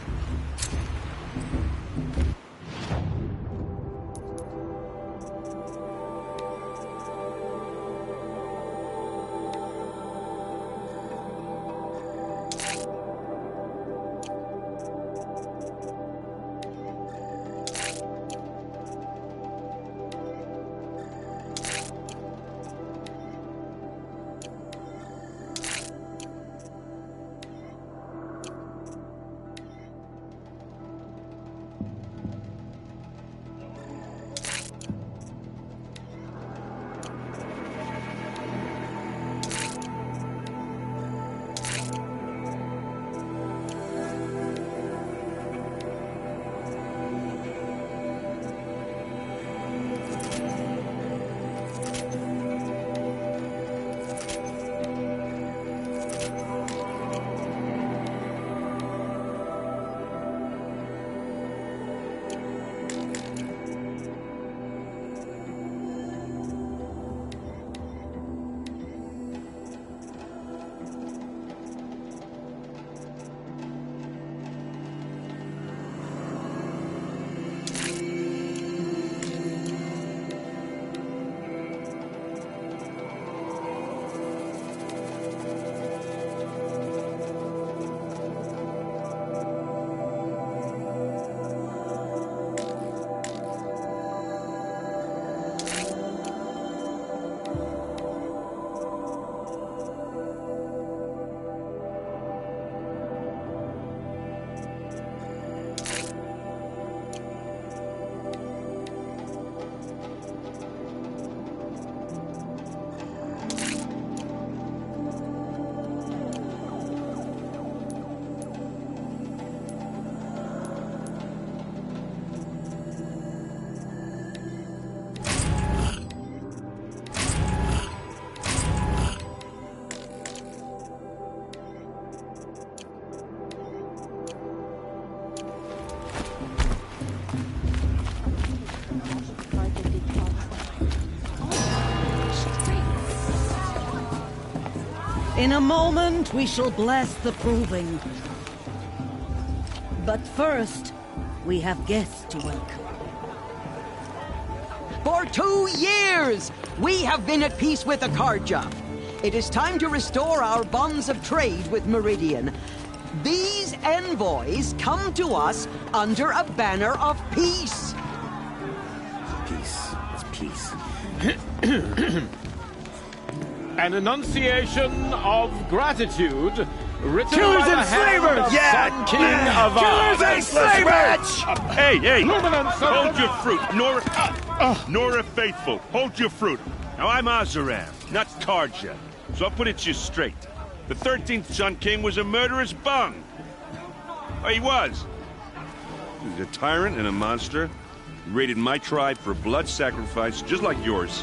In a moment, we shall bless the proving. But first, we have guests to welcome. For 2 years, we have been at peace with Akarja. It is time to restore our bonds of trade with Meridian. These envoys come to us under a banner of peace. Peace. It's peace. An enunciation of gratitude written Killers by the and hand slavers! of Yeah! Sun King Avad. Killers and slavers! Hey! Luminance of Hold the- your fruit. Nora Faithful, hold your fruit. Now, I'm Azaram, not Karja. So I'll put it to you straight. The 13th Sun King was a murderous bung. Oh, he was. He was a tyrant and a monster. He raided my tribe for blood sacrifice, just like yours.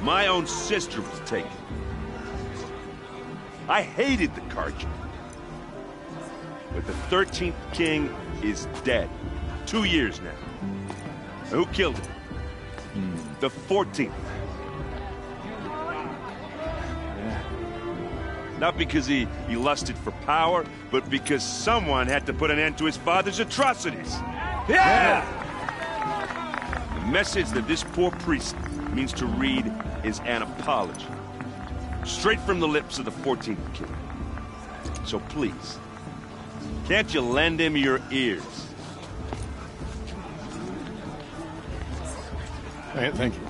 My own sister was taken. I hated the Karja. But the 13th king is dead. 2 years now. Who killed him? The 14th. Not because he lusted for power, but because someone had to put an end to his father's atrocities. Yeah! The message that this poor priest means to read is an apology. Straight from the lips of the 14th king. So please, can't you lend him your ears? Thank you.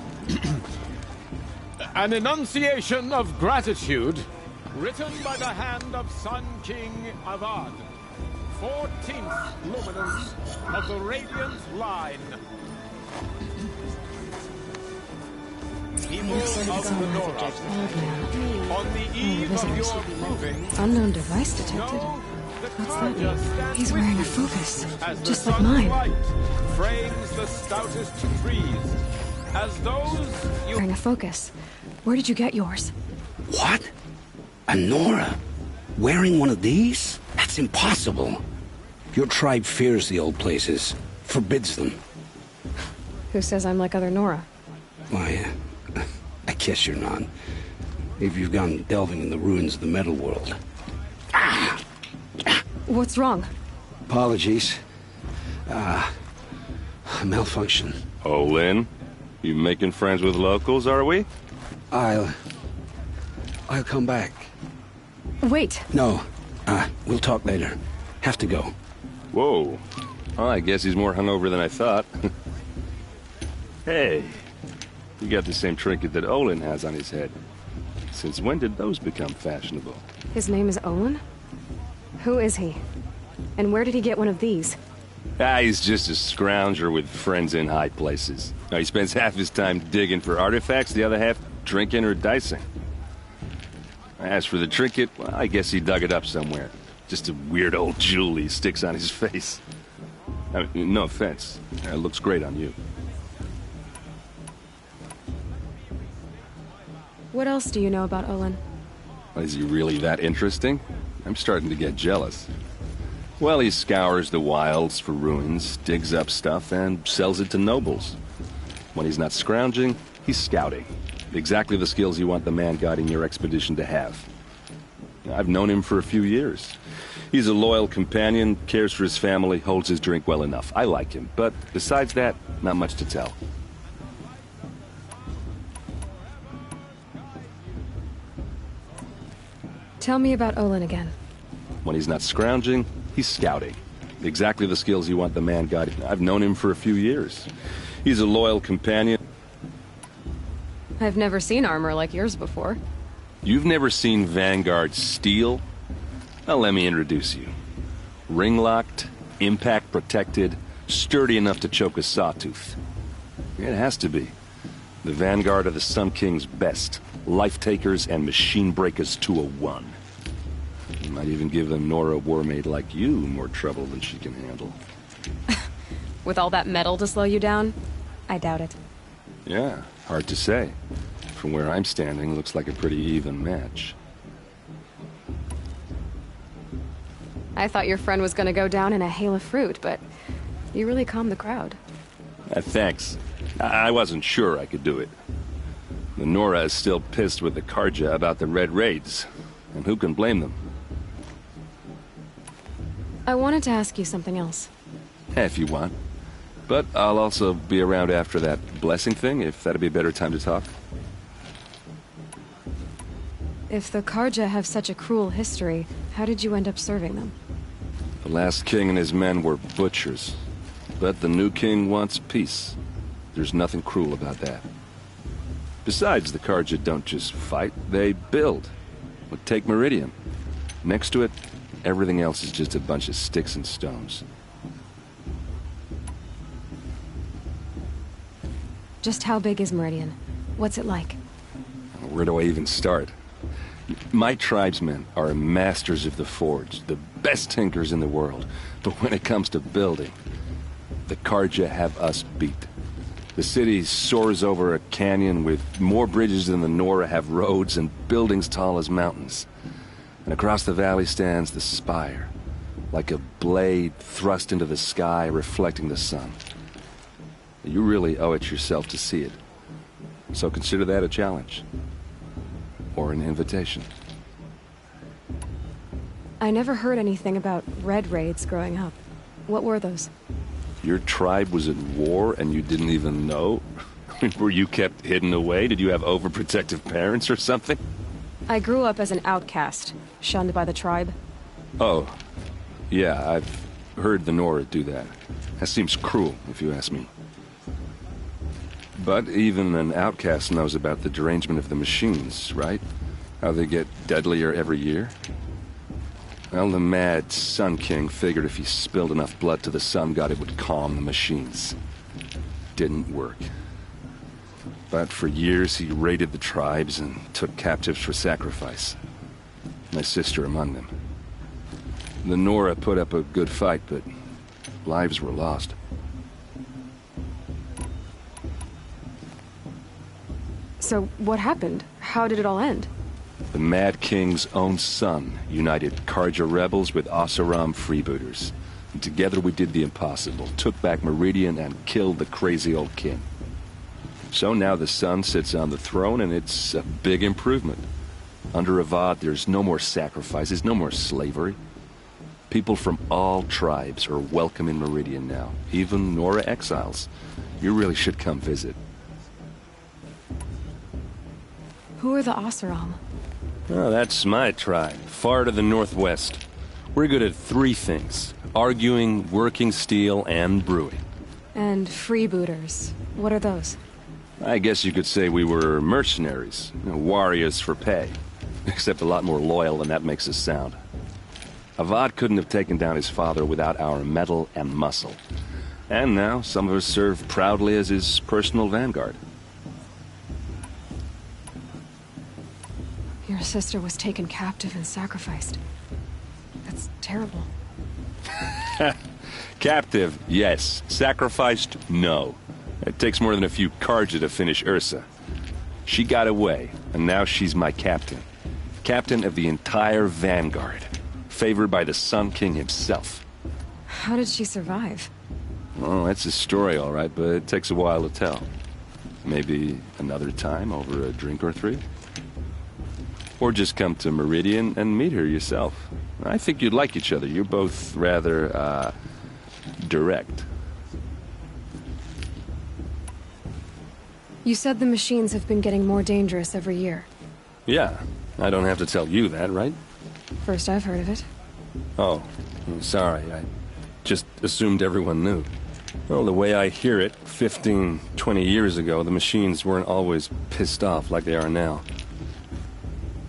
An enunciation of gratitude written by the hand of Sun King Avad, 14th luminance of the Radiant Line. People of the Nora, on the eve of your proving, Unknown device detected. What's that mean? He's wearing a focus, just like mine. light frames the stoutest trees, as those you... Wearing a focus. Where did you get yours? What? A Nora? Wearing one of these? That's impossible. Your tribe fears the old places, forbids them. Who says I'm like other Nora? Why, I guess you're not. if you've gone delving in the ruins of the metal world. What's wrong? Apologies. Malfunction. Olin, you making friends with locals, are we? I'll come back. Wait. No. We'll talk later. Have to go. Whoa. Oh, I guess he's more hungover than I thought. Hey, you got the same trinket that Olin has on his head. Since when did those become fashionable? His name is Olin? Who is he? And where did he get one of these? He's just a scrounger with friends in high places. He spends half his time digging for artifacts, the other half drinking or dicing. As for the trinket, well, I guess he dug it up somewhere. Just a weird old jewel he sticks on his face. I mean, no offense. It looks great on you. What else do you know about Olin? Is he really that interesting? I'm starting to get jealous. Well, he scours the wilds for ruins, digs up stuff, and sells it to nobles. When he's not scrounging, he's scouting. Exactly the skills you want the man guiding your expedition to have. I've known him for a few years. He's a loyal companion, cares for his family, holds his drink well enough. I like him, but besides that, not much to tell. Tell me about Olin again. When he's not scrounging, he's scouting. Exactly the skills you want the man guiding. I've known him for a few years. He's a loyal companion. I've never seen armor like yours before. You've never seen Vanguard steel? Well, let me introduce you. Ring-locked, impact-protected, sturdy enough to choke a sawtooth. It has to be. The Vanguard are the Sun King's best. Life-takers and machine-breakers to a one. You might even give a Nora Warmaid like you more trouble than she can handle. With all that metal to slow you down? I doubt it. Yeah, hard to say. From where I'm standing, looks like a pretty even match. I thought your friend was gonna go down in a hail of fruit, but you really calmed the crowd. Thanks. I wasn't sure I could do it. The Nora is still pissed with the Carja about the Red Raids, and who can blame them? I wanted to ask you something else. If you want. But I'll also be around after that blessing thing, if that'd be a better time to talk. If the Carja have such a cruel history, how did you end up serving them? The last king and his men were butchers. But the new king wants peace. There's nothing cruel about that. Besides, the Carja don't just fight, they build. But take Meridian. Next to it, everything else is just a bunch of sticks and stones. Just how big is Meridian? What's it like? Where do I even start? My tribesmen are masters of the forge, the best tinkers in the world. But when it comes to building, the Carja have us beat. The city soars over a canyon with more bridges than the Nora have roads and buildings tall as mountains. And across the valley stands the spire, like a blade thrust into the sky reflecting the sun. You really owe it yourself to see it. So consider that a challenge. Or an invitation. I never heard anything about Red Raids growing up. What were those? Your tribe was at war and you didn't even know? Were you kept hidden away? Did you have overprotective parents or something? I grew up as an outcast, shunned by the tribe. Oh, yeah, I've heard the Nora do that. That seems cruel, if you ask me. But even an outcast knows about the derangement of the machines, right? How they get deadlier every year? Well, the mad Sun King figured if he spilled enough blood to the Sun God, it would calm the machines. Didn't work. But for years, he raided the tribes and took captives for sacrifice. My sister among them. The Nora put up a good fight, but lives were lost. So, what happened? How did it all end? The Mad King's own son united Carja rebels with Oseram freebooters. And together we did the impossible, took back Meridian and killed the crazy old king. So now the son sits on the throne and it's a big improvement. Under Avad, there's no more sacrifices, no more slavery. People from all tribes are welcome in Meridian now, even Nora exiles. You really should come visit. Who are the Oseram? Oh, that's my tribe, far to the northwest. We're good at 3 things: arguing, working steel, and brewing. And freebooters. What are those? I guess you could say we were mercenaries, warriors for pay. Except a lot more loyal than that makes us sound. Avad couldn't have taken down his father without our metal and muscle. And now some of us serve proudly as his personal vanguard. Your sister was taken captive and sacrificed. That's terrible. Captive, yes. Sacrificed, no. It takes more than a few Carja to finish Ursa. She got away, and now she's my captain. Captain of the entire Vanguard. Favored by the Sun King himself. How did she survive? Oh, that's a story, all right, but it takes a while to tell. Maybe another time over a drink or 3? Or just come to Meridian and meet her yourself. I think you'd like each other. You're both rather, direct. You said the machines have been getting more dangerous every year. Yeah, I don't have to tell you that, right? First I've heard of it. Oh, I'm sorry. I just assumed everyone knew. Well, the way I hear it, 15, 20 years ago, the machines weren't always pissed off like they are now.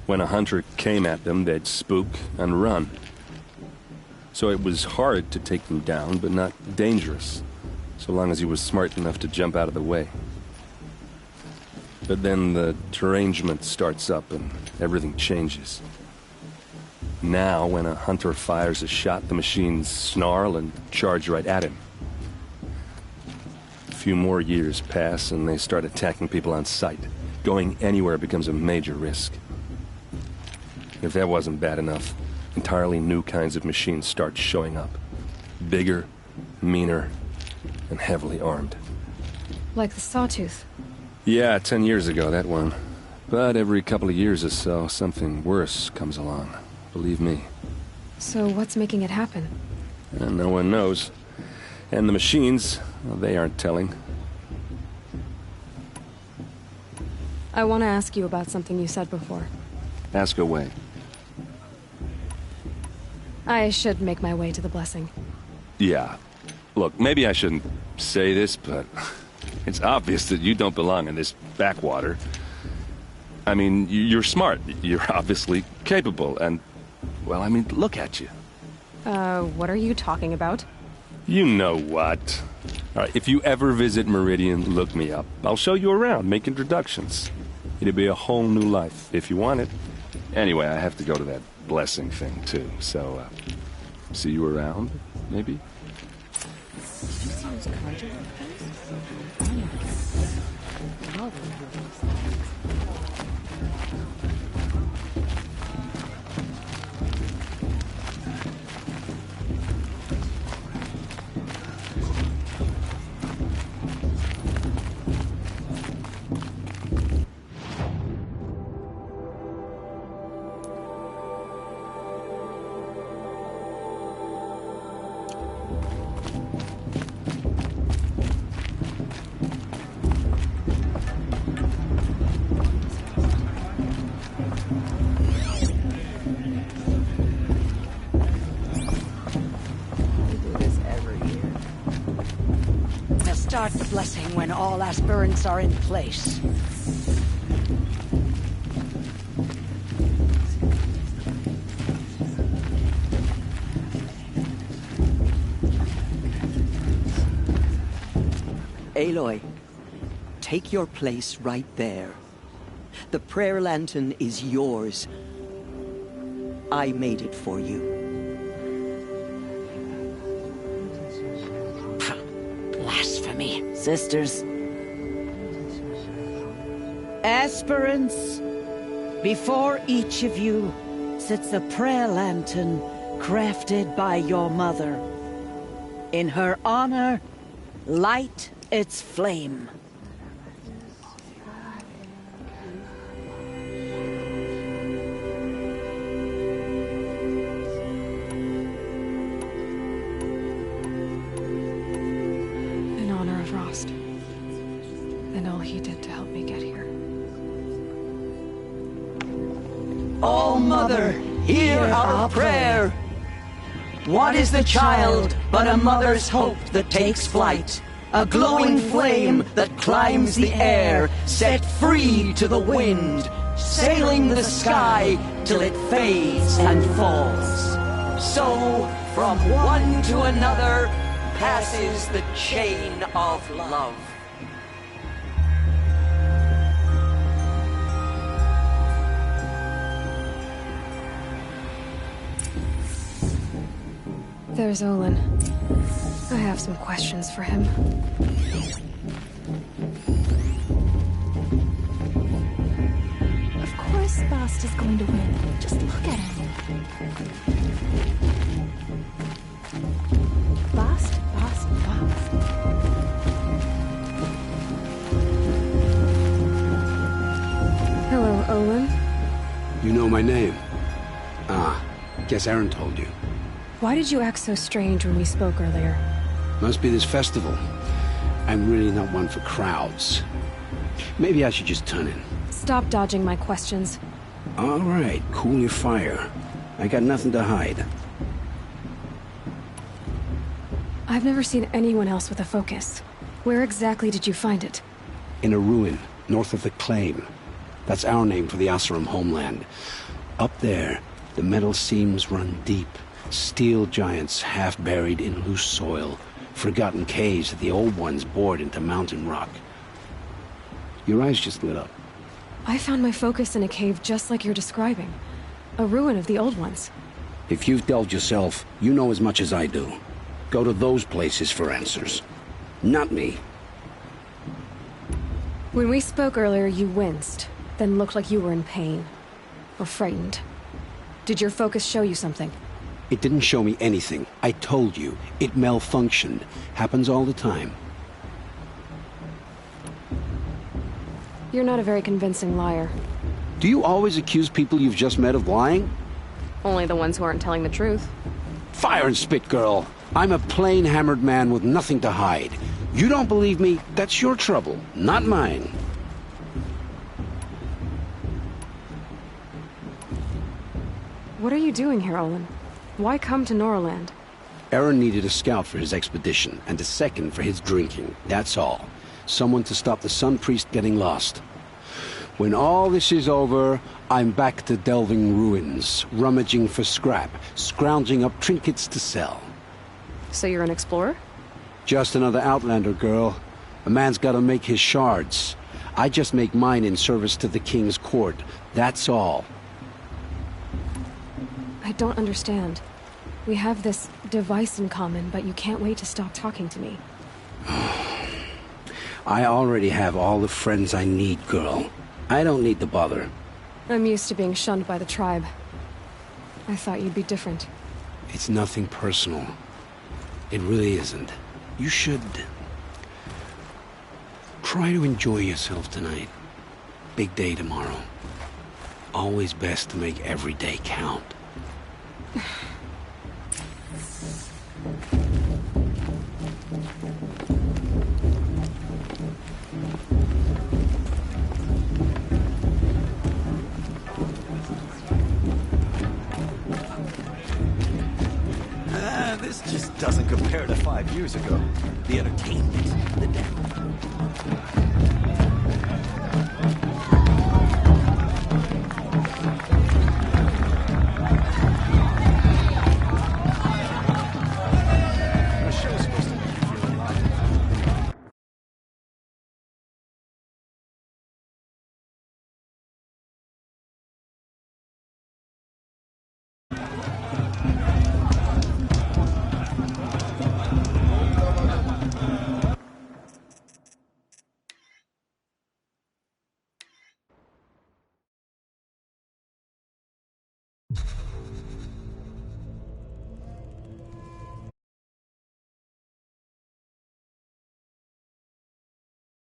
When a hunter came at them, they'd spook and run. So it was hard to take them down, but not dangerous, so long as he was smart enough to jump out of the way. But then the derangement starts up and everything changes. Now, when a hunter fires a shot, the machines snarl and charge right at him. A few more years pass and they start attacking people on sight. Going anywhere becomes a major risk. If that wasn't bad enough, entirely new kinds of machines start showing up. Bigger, meaner, and heavily armed. Like the Sawtooth. Yeah, 10 years ago, that one. But every couple of years or so, something worse comes along. Believe me. So what's making it happen? And no one knows. And the machines, well, they aren't telling. I want to ask you about something you said before. Ask away. I should make my way to the blessing. Yeah. Look, maybe I shouldn't say this, but it's obvious that you don't belong in this backwater. I mean, you're smart. You're obviously capable, and, well, I mean, look at you. What are you talking about? You know what. All right, if you ever visit Meridian, look me up. I'll show you around, make introductions. It'll be a whole new life, if you want it. Anyway, I have to go to that blessing thing, too, so, see you around, maybe? Start the blessing when all aspirants are in place. Aloy, take your place right there. The prayer lantern is yours. I made it for you. Blasphemy, sisters. Aspirants, before each of you sits a prayer lantern crafted by your mother. In her honor, light its flame. Mother, hear our prayer. What is the child but a mother's hope that takes flight? A glowing flame that climbs the air, set free to the wind, sailing the sky till it fades and falls. So, from one to another, passes the chain of love. There's Olin. I have some questions for him. Of course Bast is going to win. Just look at him. Bast. Hello, Olin. You know my name? Ah, guess Aaron told you. Why did you act so strange when we spoke earlier? Must be this festival. I'm really not one for crowds. Maybe I should just turn in. Stop dodging my questions. All right, cool your fire. I got nothing to hide. I've never seen anyone else with a focus. Where exactly did you find it? In a ruin, north of the Claim. That's our name for the Oseram homeland. Up there, the metal seams run deep. Steel giants half buried in loose soil. Forgotten caves that the old ones bored into mountain rock. Your eyes just lit up. I found my focus in a cave just like you're describing. A ruin of the old ones. If you've delved yourself, you know as much as I do. Go to those places for answers. Not me. When we spoke earlier, you winced, then looked like you were in pain. Or frightened. Did your focus show you something? It didn't show me anything. I told you. It malfunctioned. Happens all the time. You're not a very convincing liar. Do you always accuse people you've just met of lying? Only the ones who aren't telling the truth. Fire and spit, girl. I'm a plain hammered man with nothing to hide. You don't believe me? That's your trouble, not mine. What are you doing here, Olin? Why come to Norland? Aaron needed a scout for his expedition, and a second for his drinking. That's all. Someone to stop the Sun Priest getting lost. When all this is over, I'm back to delving ruins, rummaging for scrap, scrounging up trinkets to sell. So you're an explorer? Just another Outlander, girl. A man's gotta make his shards. I just make mine in service to the King's court. That's all. I don't understand. We have this device in common, but you can't wait to stop talking to me. I already have all the friends I need, girl. I don't need the bother. I'm used to being shunned by the tribe. I thought you'd be different. It's nothing personal. It really isn't. You should try to enjoy yourself tonight. Big day tomorrow. Always best to make every day count. This just doesn't compare to 5 years ago. The entertainment, the depth.